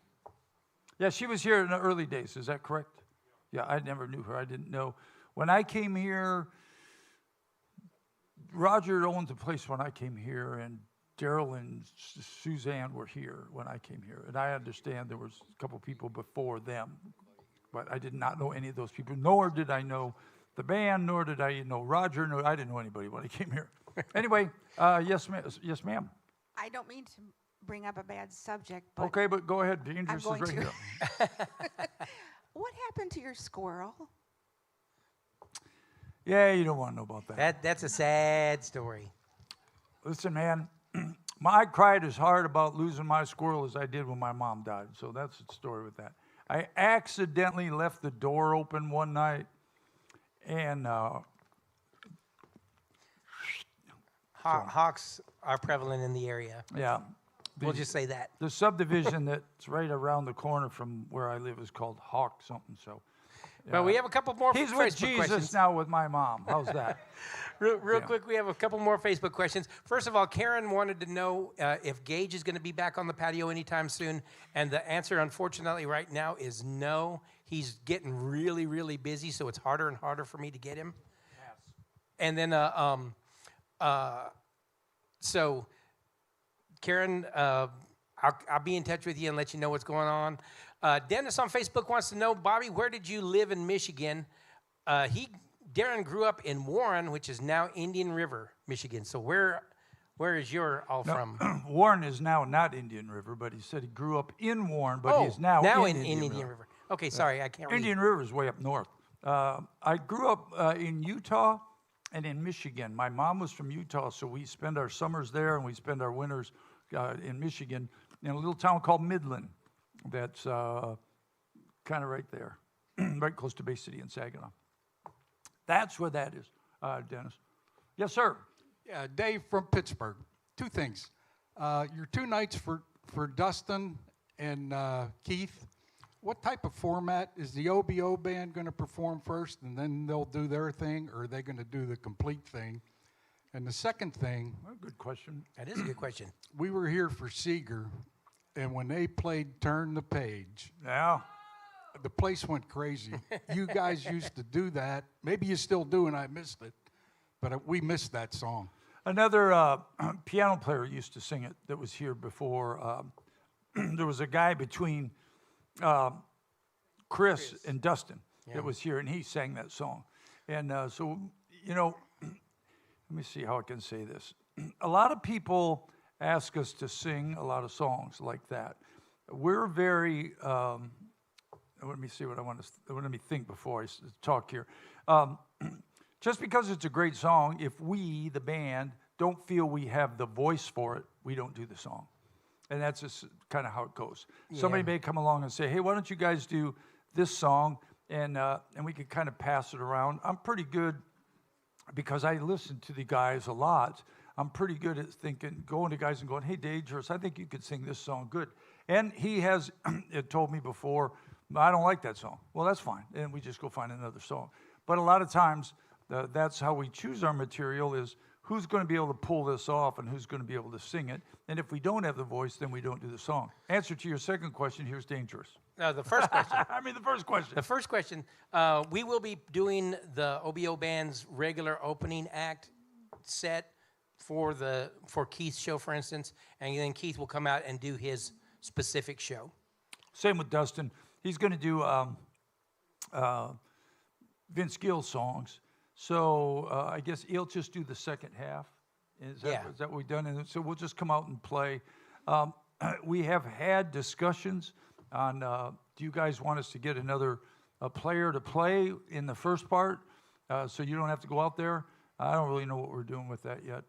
Yeah, she was here in the early days. Is that correct? Yeah, I never knew her. I didn't know. When I came here, Roger owned the place when I came here, and Daryl and Suzanne were here when I came here. And I understand there was a couple people before them, but I did not know any of those people, nor did I know the band, nor did I know Roger, nor I didn't know anybody when I came here. Anyway, yes, ma'am. I don't mean to bring up a bad subject, but Okay, but go ahead. Dangerous is going right to. here. What happened to your squirrel? Yeah, you don't want to know about that. That's a sad story. Listen, man, I cried as hard about losing my squirrel as I did when my mom died. So that's the story with that. I accidentally left the door open one night, and hawks are prevalent in the area. yeah. We'll just say that. The subdivision that's right around the corner from where I live is called Hawk something. So, Well, we have a couple more he's Facebook with Jesus questions. now with my mom. How's that? Real quick, we have a couple more Facebook questions. First of all, Karen wanted to know if Gage is going to be back on the patio anytime soon, and the answer, unfortunately, right now is no. He's getting really, really busy, so it's harder and harder for me to get him. Yes. And then, so Karen, I'll be in touch with you and let you know what's going on. Dennis on Facebook wants to know, Bobby, where did you live in Michigan? Darren grew up in Warren, which is now Indian River, Michigan. So where is your from? Warren is now not Indian River, but he said he grew up in Warren, but he's now in Indian River. Okay, sorry, I can't read. Indian River is way up north. I grew up in Utah and in Michigan. My mom was from Utah, so we spend our summers there and we spend our winters in Michigan in a little town called Midland. That's kind of right there, right close to Bay City and Saginaw. That's where that is, Dennis. Yes, sir. Yeah, Dave from Pittsburgh. Two things. Your 2 nights for Dustin and Keith, what type of format? Is the OBO band going to perform first and then they'll do their thing, or are they going to do the complete thing? And the second thing. Well, good question. That is a good question. We were here for Seeger, and when they played Turn the Page, yeah, the place went crazy. You guys used to do that. Maybe you still do, and I missed it. But we missed that song. Another piano player used to sing it that was here before. There was a guy between Chris and Dustin that was here, and he sang that song. And so, you know, let me see how I can say this. A lot of people ask us to sing a lot of songs like that. We're very, let me see what I want to, let me think before I talk here. Just because it's a great song, if we, the band, don't feel we have the voice for it, we don't do the song. And that's just kind of how it goes. Yeah. Somebody may come along and say, hey, why don't you guys do this song? And we could kind of pass it around. I'm pretty good, because I listen to the guys a lot. I'm pretty good at thinking, going to guys and going, hey, Dangerous, I think you could sing this song good. And he has told me before, I don't like that song. Well, that's fine. And we just go find another song. But a lot of times, that's how we choose our material, is who's going to be able to pull this off and who's going to be able to sing it. And if we don't have the voice, then we don't do the song. Answer to your second question, here's Dangerous. No, the first question. The first question. The first question, we will be doing the OBO Band's regular opening act set for Keith's show, for instance, and then Keith will come out and do his specific show. Same with Dustin. He's going to do Vince Gill songs. So I guess he'll just do the second half. Is that what we've done? And so we'll just come out and play. We have had discussions on, do you guys want us to get another player to play in the first part so you don't have to go out there? I don't really know what we're doing with that yet.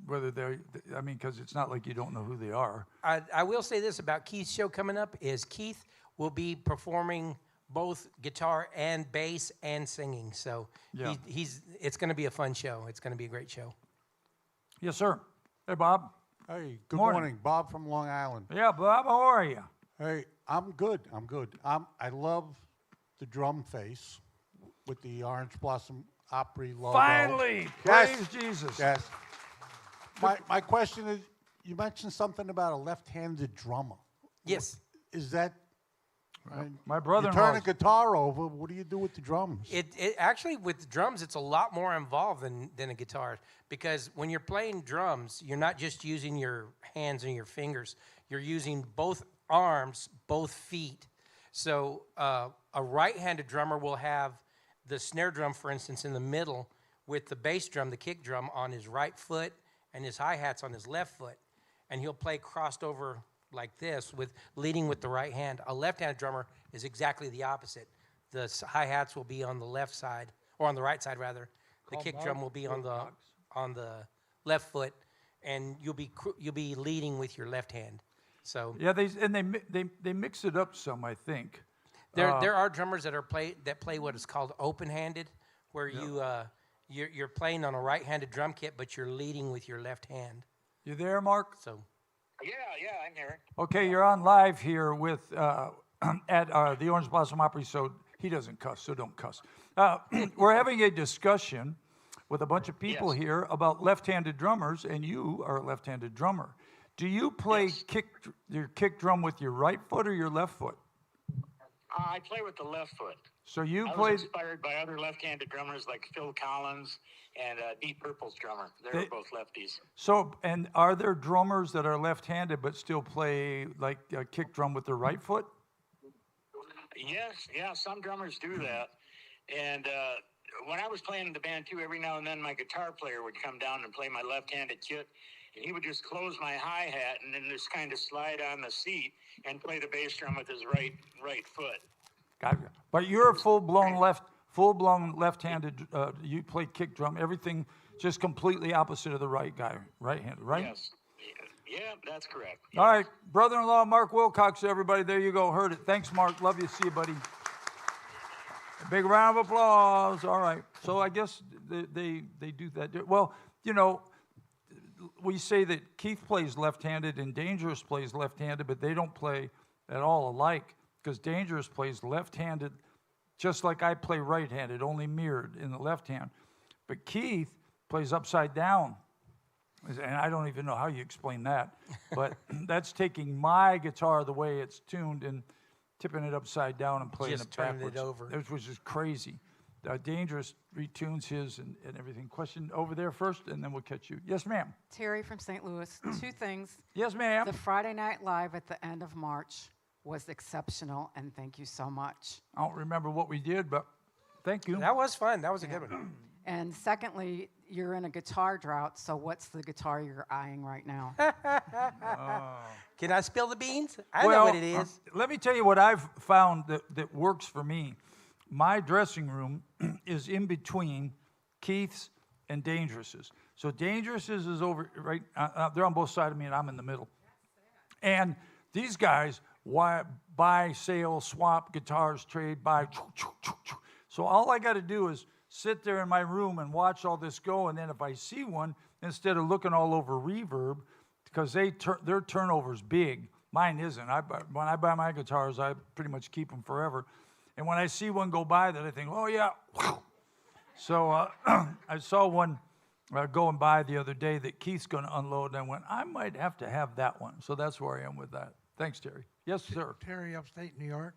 Whether they're, I mean, because it's not like you don't know who they are. I will say this about Keith's show coming up is Keith will be performing both guitar and bass and singing. So it's going to be a fun show. It's going to be a great show. Yes, sir. Hey, Bob. Hey, good morning. Bob from Long Island. Yeah, Bob, how are you? Hey, I'm good. I love the drum face with the Orange Blossom Opry logo. Finally! Yes. Praise Jesus. Yes. My question is, you mentioned something about a left-handed drummer. Yes. Is that... My brother-in-law. You turn a guitar over. What do you do with the drums? It actually, with drums, it's a lot more involved than a guitar, because when you're playing drums, you're not just using your hands and your fingers. You're using both arms, both feet. So a right-handed drummer will have the snare drum, for instance, in the middle, with the bass drum, the kick drum, on his right foot and his hi-hats on his left foot, and he'll play crossed over like this, with leading with the right hand. A left-handed drummer is exactly the opposite. The hi-hats will be on the left side, or on the right side rather. The kick drum will be on the left foot, and you'll be leading with your left hand. So Yeah, they mix it up some, I think. there are drummers that play what is called open-handed, where you're playing on a right-handed drum kit, but you're leading with your left hand. You there, Mark? So Yeah, I'm here. Okay, you're on live here with at the Orange Blossom Opry, so he doesn't cuss, so don't cuss. We're having a discussion with a bunch of people here about left-handed drummers, and you are a left-handed drummer. Do you play your kick drum with your right foot or your left foot? I play with the left foot. So you I played. was inspired by other left-handed drummers like Phil Collins and Deep Purple's drummer. They were both lefties. So, and are there drummers that are left-handed but still play like a kick drum with their right foot? Yes, some drummers do that. And when I was playing in the band too, every now and then my guitar player would come down and play my left-handed kit, and he would just close my hi-hat and then just kind of slide on the seat and play the bass drum with his right foot. Gotcha. But you're a full-blown left-handed. You play kick drum. Everything just completely opposite of the right-handed, right? Yes. Yeah, that's correct. All right, brother-in-law Mark Wilcox, everybody. There you go. Heard it. Thanks, Mark. Love you. See you, buddy. A big round of applause. All right. So I guess they do that. Well, you know, we say that Keith plays left-handed and Dangerous plays left-handed, but they don't play at all alike because Dangerous plays left-handed just like I play right-handed, only mirrored in the left hand. But Keith plays upside down. And I don't even know how you explain that. But that's taking my guitar the way it's tuned and tipping it upside down and playing Just it turning backwards. it over. Which is crazy. Dangerous retunes his and everything. Question over there first, and then we'll catch you. Yes, ma'am. Terry from St. Louis. Two things. Yes, ma'am. The Friday Night Live at the end of March was exceptional, and thank you so much. I don't remember what we did, but thank you. That was fun. That was a good one. And secondly, you're in a guitar drought, so what's the guitar you're eyeing right now? Can I spill the beans? I know what it is. Let me tell you what I've found that works for me. My dressing room is in between Keith's and Dangerous's. So Dangerous's is over right. They're on both sides of me, and I'm in the middle. And these guys buy, sell, swap guitars, trade, buy. So all I got to do is sit there in my room and watch all this go, and then if I see one, instead of looking all over Reverb, because their turnover's big, mine isn't. When I buy my guitars, I pretty much keep them forever. And when I see one go by that I think, oh yeah, so I saw one going by the other day that Keith's going to unload, and I went, I might have to have that one. So that's where I am with that. Thanks, Terry. Yes, sir. Terry, upstate New York.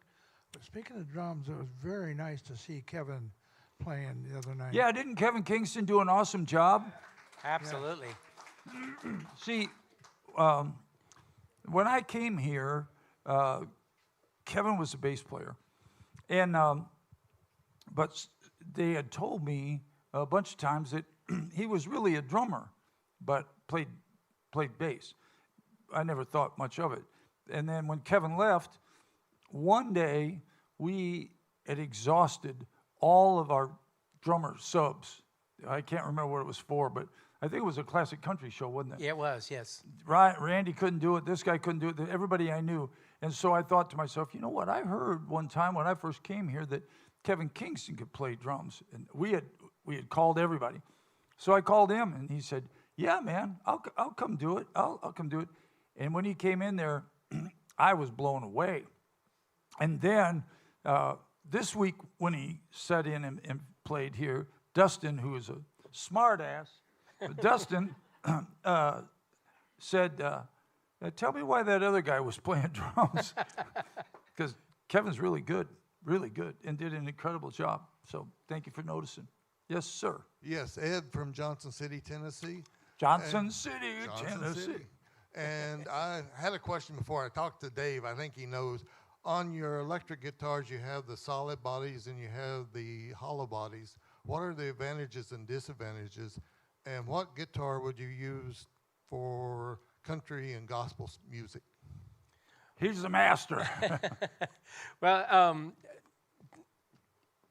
But speaking of drums, it was very nice to see Kevin playing the other night. Yeah, didn't Kevin Kingston do an awesome job? Absolutely. See, when I came here, Kevin was a bass player. And but they had told me a bunch of times that he was really a drummer, but played bass. I never thought much of it. And then when Kevin left, one day we had exhausted all of our drummer subs. I can't remember what it was for, but I think it was a classic country show, wasn't it? Yeah, it was, yes. Randy couldn't do it. This guy couldn't do it. Everybody I knew. And so I thought to myself, you know what? I heard one time when I first came here that Kevin Kingston could play drums. And we had called everybody. So I called him, and he said, yeah, man, I'll come do it. I'll come do it. And when he came in there, I was blown away. And then this week when he sat in and played here, Dustin, who is a smart ass, Dustin said, tell me why that other guy was playing drums. Because Kevin's really good, and did an incredible job. So thank you for noticing. Yes, sir. Yes, Ed from Johnson City, Tennessee. Johnson City, Tennessee. And I had a question before I talked to Dave. I think he knows. On your electric guitars, you have the solid bodies and you have the hollow bodies. What are the advantages and disadvantages? And what guitar would you use for country and gospel music? He's the master. Well,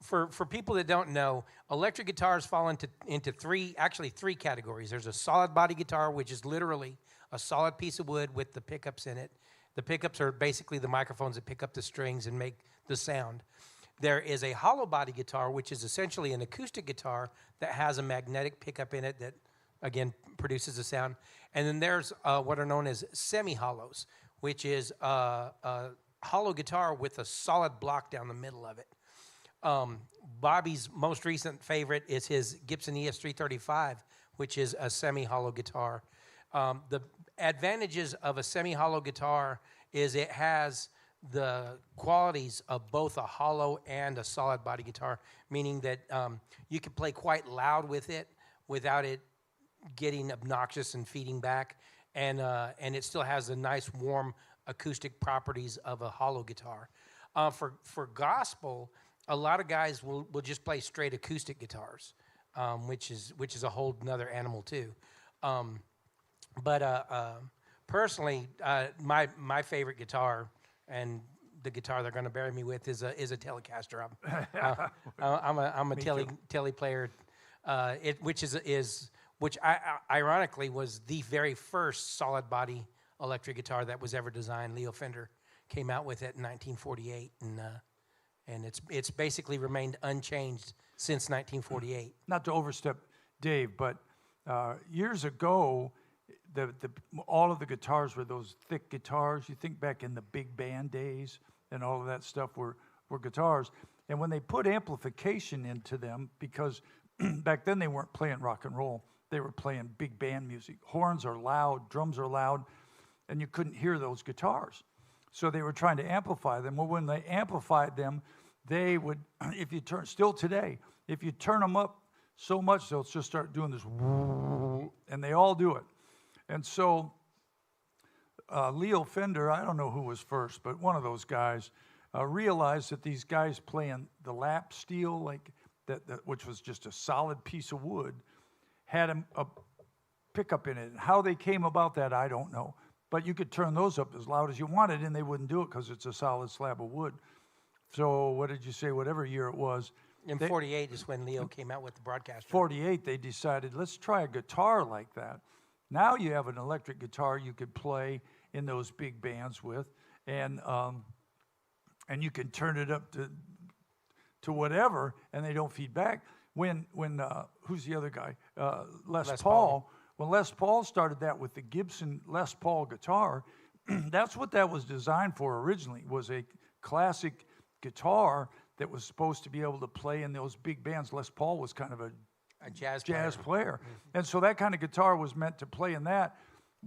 for people that don't know, electric guitars fall into three categories. There's a solid body guitar, which is literally a solid piece of wood with the pickups in it. The pickups are basically the microphones that pick up the strings and make the sound. There is a hollow body guitar, which is essentially an acoustic guitar that has a magnetic pickup in it that, again, produces a sound. And then there's what are known as semi-hollows, which is a hollow guitar with a solid block down the middle of it. Bobby's most recent favorite is his Gibson ES335, which is a semi-hollow guitar. The advantages of a semi-hollow guitar is it has the qualities of both a hollow and a solid body guitar, meaning that you can play quite loud with it without it getting obnoxious and feeding back, and it still has the nice warm acoustic properties of a hollow guitar. For gospel, a lot of guys will just play straight acoustic guitars, which is a whole nother animal too. Personally, my favorite guitar, and the guitar they're going to bury me with, is a Telecaster. I'm a Tele player, which ironically was the very first solid body electric guitar that was ever designed. Leo Fender came out with it in 1948, and it's basically remained unchanged since 1948. Not to overstep Dave, but years ago, all of the guitars were those thick guitars. You think back in the big band days, and all of that stuff were guitars. And when they put amplification into them, because back then they weren't playing rock and roll, they were playing big band music. Horns are loud, drums are loud, and you couldn't hear those guitars. So they were trying to amplify them. Well, when they amplified them, they would, still today, if you turn them up so much, they'll just start doing this, and they all do it. And so Leo Fender, I don't know who was first, but one of those guys realized that these guys playing the lap steel, like that, which was just a solid piece of wood, had a pickup in it. And how they came about that, I don't know. But you could turn those up as loud as you wanted, and they wouldn't do it because it's a solid slab of wood. So what did you say, whatever year it was? In 48 is when Leo came out with the Broadcaster. 48, they decided, let's try a guitar like that. Now you have an electric guitar you could play in those big bands with, and you can turn it up to whatever, and they don't feed back. When who's the other guy? Les Paul. When Les Paul started that with the Gibson Les Paul guitar, that's what that was designed for originally, was a classic guitar that was supposed to be able to play in those big bands. Les Paul was kind of a jazz player. Mm-hmm. And so that kind of guitar was meant to play in that.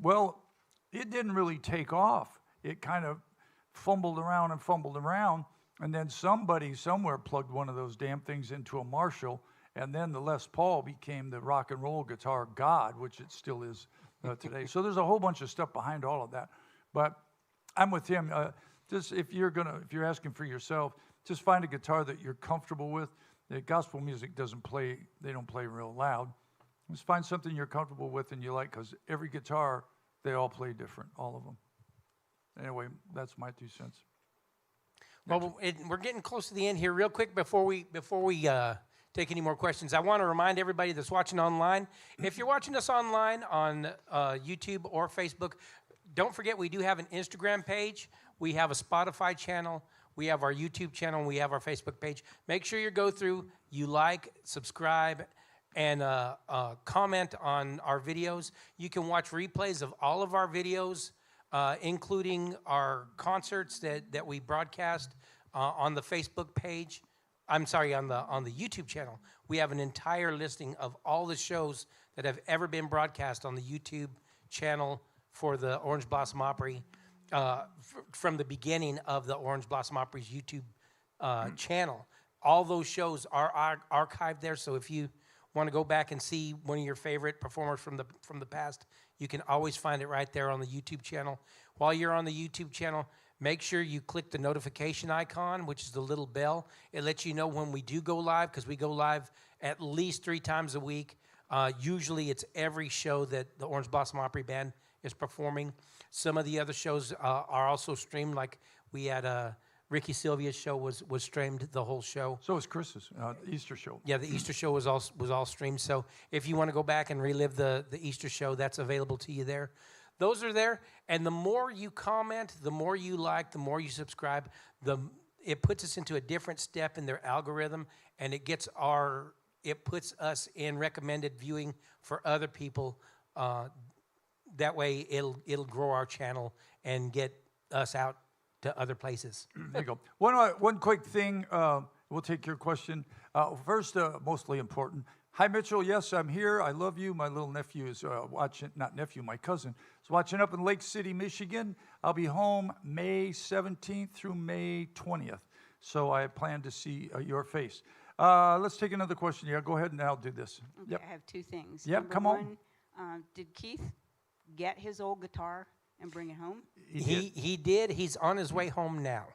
Well, it didn't really take off. It kind of fumbled around, and then somebody somewhere plugged one of those damn things into a Marshall, and then the Les Paul became the rock and roll guitar god, which it still is today. So there's a whole bunch of stuff behind all of that. But I'm with him. Just if you're asking for yourself, just find a guitar that you're comfortable with. The gospel music they don't play real loud. Just find something you're comfortable with and you like, because every guitar, they all play different, all of them. Anyway, that's my 2 cents. Well, we're getting close to the end here. Real quick, before we take any more questions, I want to remind everybody that's watching online, if you're watching us online on YouTube or Facebook, don't forget we do have an Instagram page. We have a Spotify channel. We have our YouTube channel, and we have our Facebook page. Make sure you go through, you like, subscribe, and comment on our videos. You can watch replays of all of our videos, including our concerts that we broadcast on the Facebook page. I'm sorry, on the YouTube channel. We have an entire listing of all the shows that have ever been broadcast on the YouTube channel for the Orange Blossom Opry. From the beginning of the Orange Blossom Opry's YouTube channel. All those shows are archived there, so if you want to go back and see one of your favorite performers from the past, you can always find it right there on the YouTube channel. While you're on the YouTube channel, make sure you click the notification icon, which is the little bell. It lets you know when we do go live, because we go live at least 3 times a week. Usually it's every show that the Orange Blossom Opry Band is performing. Some of the other shows are also streamed, like we had Ricky Sylvia's show was streamed, the whole show. So was Chris's Easter show. Yeah, the Easter show was all streamed. So if you want to go back and relive the Easter show, that's available to you there. those are there. And the more you comment, the more you like, the more you subscribe, it puts us into a different step in their algorithm, and it puts us in recommended viewing for other people. That way, it'll grow our channel and get us out to other places. There you go. One quick thing. We'll take your question. First, mostly important. Hi, Mitchell. Yes, I'm here. I love you. My little nephew is watching, not nephew, my cousin, is watching up in Lake City, Michigan. I'll be home May 17th through May 20th. So I plan to see your face. Let's take another question. Yeah, go ahead and I'll do this. Okay, Yep. I have two things. Yep, Number come on. one, did Keith get his old guitar and bring it home? He did. He's on his way home now.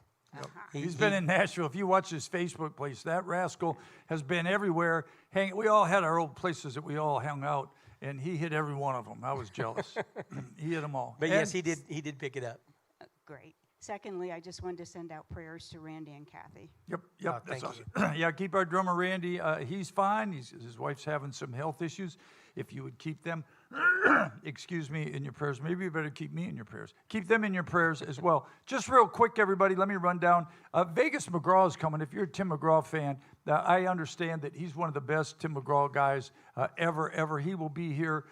He's been in Nashville. If you watch his Facebook place, that rascal has been everywhere. We all had our old places that we all hung out, and he hit every one of them. I was jealous. He hit them all. But yes, he did. He did pick it up. Great. Secondly, I just wanted to send out prayers to Randy and Kathy. Yep, that's thank awesome. Yeah, keep our drummer Randy. He's fine. His wife's having some health issues. If you would keep them, excuse me, in your prayers. Maybe you better keep me in your prayers. Keep them in your prayers as well. Just real quick, everybody, let me run down. Vegas McGraw is coming. If you're a Tim McGraw fan, I understand that he's one of the best Tim McGraw guys ever. He will be here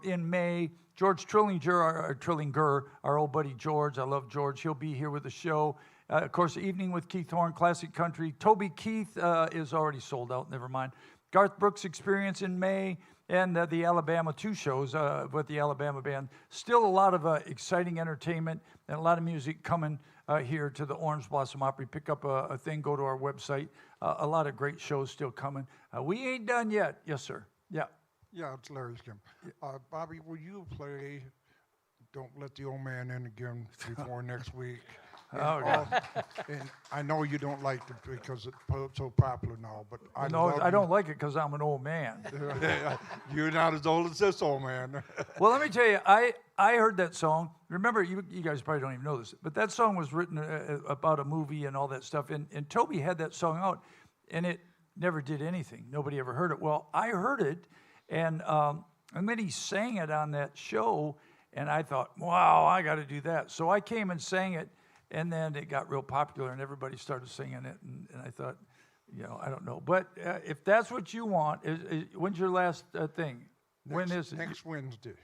in May. George Trillinger, our old buddy George. I love George. He'll be here with the show. Of course, Evening with Keith Horn, Classic Country. Toby Keith is already sold out. Never mind. Garth Brooks Experience in May, and the Alabama 2 shows with the Alabama band. Still a lot of exciting entertainment and a lot of music coming here to the Orange Blossom Opry. Pick up a thing, go to our website. A lot of great shows still coming. We ain't done yet. Yes, sir. Yeah. Yeah, it's Larry Skim. Bobby, will you play Don't Let the Old Man In again before next week? Okay. And I know you don't like it because it's so popular now, but I don't like it because I'm an old man. You're not as old as this old man. Well, let me tell you, I heard that song. Remember, you guys probably don't even know this, but that song was written about a movie and all that stuff. And Toby had that song out, and it never did anything. Nobody ever heard it. Well, I heard it, and then he sang it on that show, and I thought, wow, I got to do that. So I came and sang it. And then it got real popular, and everybody started singing it. And I thought, I don't know. But if that's what you want, when's your last thing? When is it? Next Wednesday.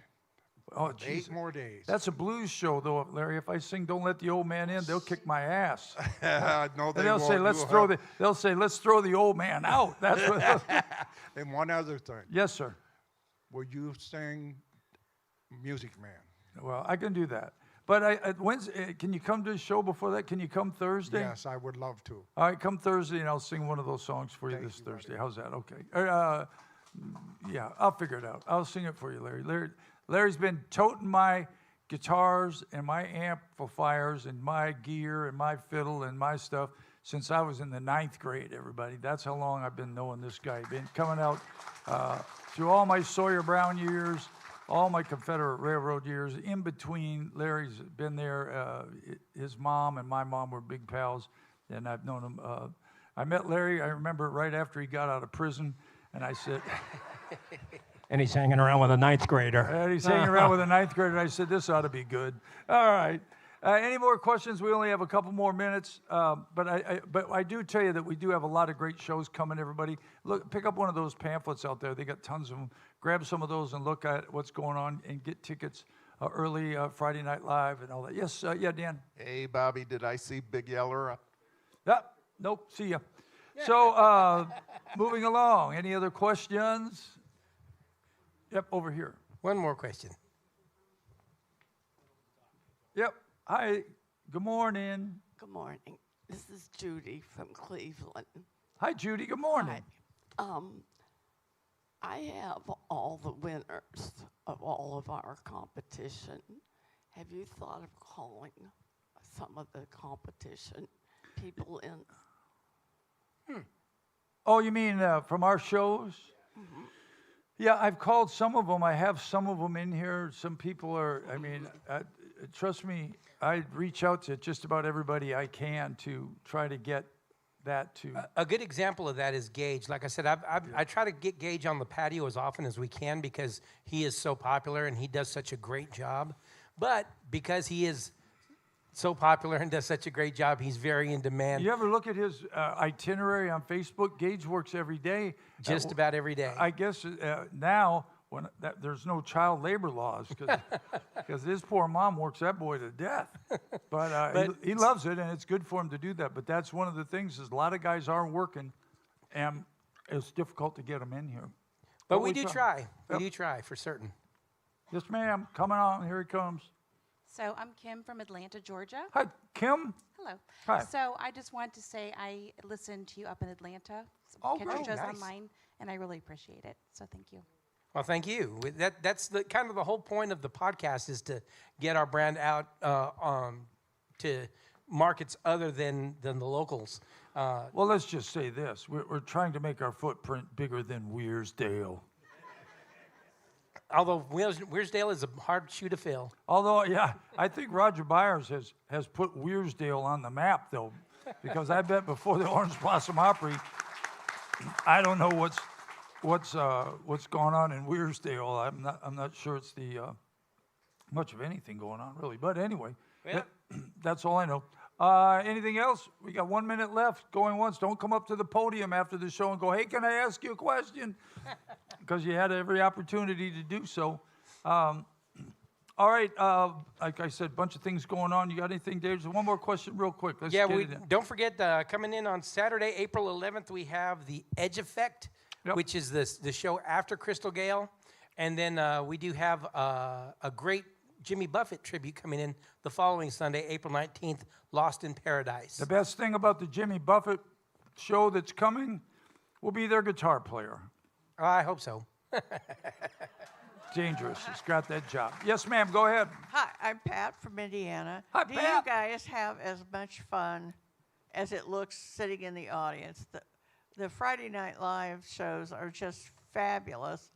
Oh, geez. 8 more days. That's a blues show, though, Larry. If I sing "Don't Let the Old Man In," they'll kick my ass. No, and they'll say, "Let's throw the old man out." That's what. And one other thing. Yes, sir. Will you sing "Music Man"? Well, I can do that. But Wednesday, can you come to the show before that? Can you come Thursday? Yes, I would love to. All right, come Thursday, and I'll sing one of those songs for you this Thursday. Buddy. How's that? Okay. Yeah, I'll figure it out. I'll sing it for you, Larry. Larry's been toting my guitars and my amplifiers and my gear and my fiddle and my stuff since I was in the 9th grade, everybody. That's how long I've been knowing this guy. Been coming out through all my Sawyer Brown years, all my Confederate Railroad years. In between, Larry's been there. His mom and my mom were big pals, and I've known him. I met Larry, I remember, right after he got out of prison, and I said... And he's hanging around with a 9th grader. And he's hanging around with a 9th grader. I said, this ought to be good. All right. Any more questions? We only have a couple more minutes. But I do tell you that we do have a lot of great shows coming, everybody. Look, pick up one of those pamphlets out there. They got tons of them. Grab some of those and look at what's going on and get tickets early Friday Night Live and all that. Yes, yeah, Dan. Hey, Bobby, did I see Big Yeller? Yeah, nope, see ya. So, moving along. Any other questions? Yep, over here. One more question. Yep. Hi. Good morning. Good morning. This is Judy from Cleveland. Hi, Judy. Good morning. Hi. I have all the winners of all of our competition. Have you thought of calling some of the competition people in? Oh, you mean from our shows? Mm-hmm. Yeah, I've called some of them. I have some of them in here. Some people are, I mean, trust me, I reach out to just about everybody I can to try to get that to. A good example of that is Gage. Like I said, I try to get Gage on the patio as often as we can because he is so popular and he does such a great job. But because he is so popular and does such a great job, he's very in demand. You ever look at his itinerary on Facebook? Gage works every day. Just about every day. I guess now when there's no child labor laws because his poor mom works that boy to death. But he loves it, and it's good for him to do that. But that's one of the things is a lot of guys are working, and it's difficult to get them in here. But we do try. We do try for certain. Yes, ma'am. Coming on. Here he comes. So I'm Kim from Atlanta, Georgia. Hi, Kim. Hello. Hi. So I just wanted to say I listened to you up in Atlanta. Oh, catch your great. shows Nice. online, and I really appreciate it. So thank you. Well, thank you. That's the kind of the whole point of the podcast is to get our brand out to markets other than the locals. Well, let's just say this. We're trying to make our footprint bigger than Wearsdale. Although Wearsdale is a hard shoe to fill. Although, yeah, I think Roger Byers has put Wearsdale on the map, though, because I bet before the Orange Blossom Opry, I don't know what's going on in Wearsdale. I'm not sure it's the much of anything going on really. But anyway, that's all I know. Anything else? We got 1 minute left. Going once. Don't come up to the podium after the show and go, "Hey, can I ask you a question?" Because you had every opportunity to do so. All right. Like I said, a bunch of things going on. You got anything, Dave? So one more question real quick. Let's get it in. Don't forget, coming in on Saturday, April 11th, we have the Edge Effect, which is the show after Crystal Gale. And then we do have a great Jimmy Buffett tribute coming in the following Sunday, April 19th, Lost in Paradise. The best thing about the Jimmy Buffett show that's coming will be their guitar player. I hope so. Dangerous. He's got that job. Yes, ma'am. Go ahead. Hi, I'm Pat from Indiana. Hi, Do Pat. you guys have as much fun as it looks sitting in the audience? The Friday Night Live shows are just fabulous,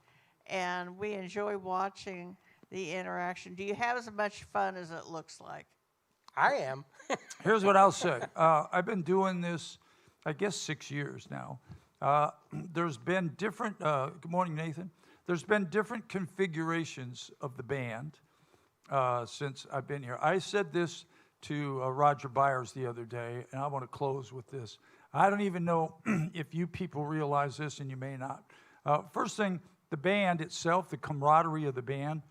and we enjoy watching the interaction. Do you have as much fun as it looks like? I am. Here's what I'll say. I've been doing this, I guess, 6 years now. There's been different, good morning, Nathan. There's been different configurations of the band since I've been here. I said this to Roger Byers the other day, and I want to close with this. I don't even know if you people realize this, and you may not. First thing, the band itself, the camaraderie of the band,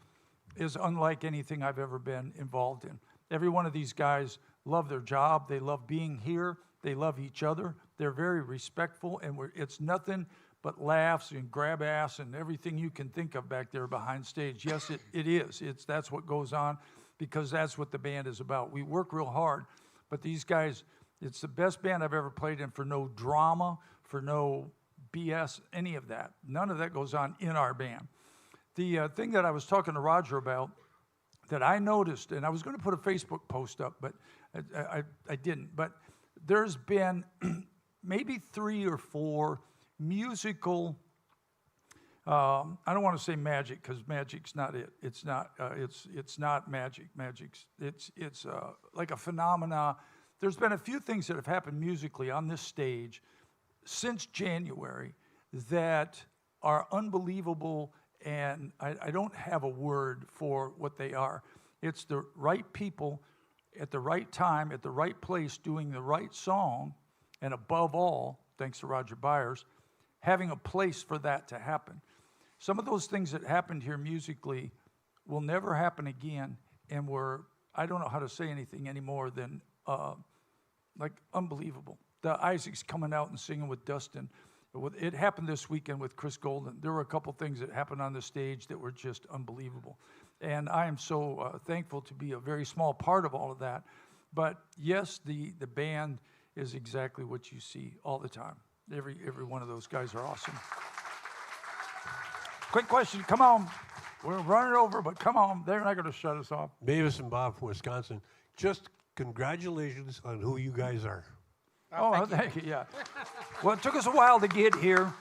is unlike anything I've ever been involved in. Every one of these guys love their job. They love being here. They love each other. They're very respectful, and it's nothing but laughs and grab ass and everything you can think of back there behind stage. Yes, it is. That's what goes on because that's what the band is about. We work real hard, but these guys, it's the best band I've ever played in for no drama, for no BS, any of that. None of that goes on in our band. The thing that I was talking to Roger about that I noticed, and I was going to put a Facebook post up, but I didn't, but there's been maybe 3 or 4 musical, I don't want to say magic because magic's not it. It's not, it's not magic. It's like a phenomena. There's been a few things that have happened musically on this stage since January that are unbelievable, and I don't have a word for what they are. It's the right people at the right time, at the right place, doing the right song, and above all, thanks to Roger Byers, having a place for that to happen. Some of those things that happened here musically will never happen again, and I don't know how to say anything anymore than like unbelievable. The Isaacs coming out and singing with Dustin. It happened this weekend with Chris Golden. There were a couple things that happened on the stage that were just unbelievable. And I am so thankful to be a very small part of all of that. But yes, the band is exactly what you see all the time. Every one of those guys are awesome. Quick question, come on. We're running over, but come on. They're not going to shut us off. Mavis and Bob from Wisconsin. Just congratulations on who you guys are. Oh, thank you. Yeah. Well, it took us a while to get here.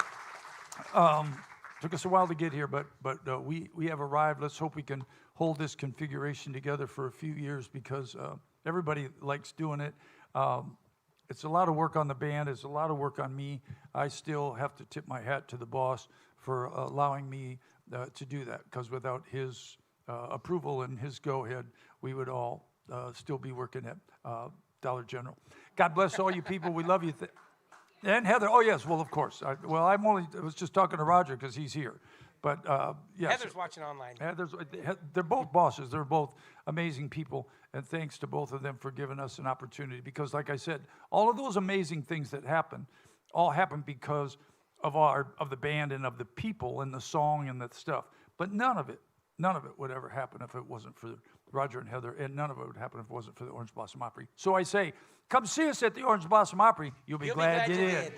But we have arrived. Let's hope we can hold this configuration together for a few years because everybody likes doing it. It's a lot of work on the band. It's a lot of work on me. I still have to tip my hat to the boss for allowing me to do that, because without his approval and his go-ahead, we would all still be working at Dollar General. God bless all you people. We love you. And Heather, oh yes, well, of course. I was just talking to Roger because he's here. But yes. Heather's watching online. They're both bosses. They're both amazing people. And thanks to both of them for giving us an opportunity. Because like I said, all of those amazing things that happen, all happen because of the band and of the people and the song and the stuff. But none of it would ever happen if it wasn't for Roger and Heather, and none of it would happen if it wasn't for the Orange Blossom Opry. So I say, come see us at the Orange Blossom Opry. You'll be glad you did.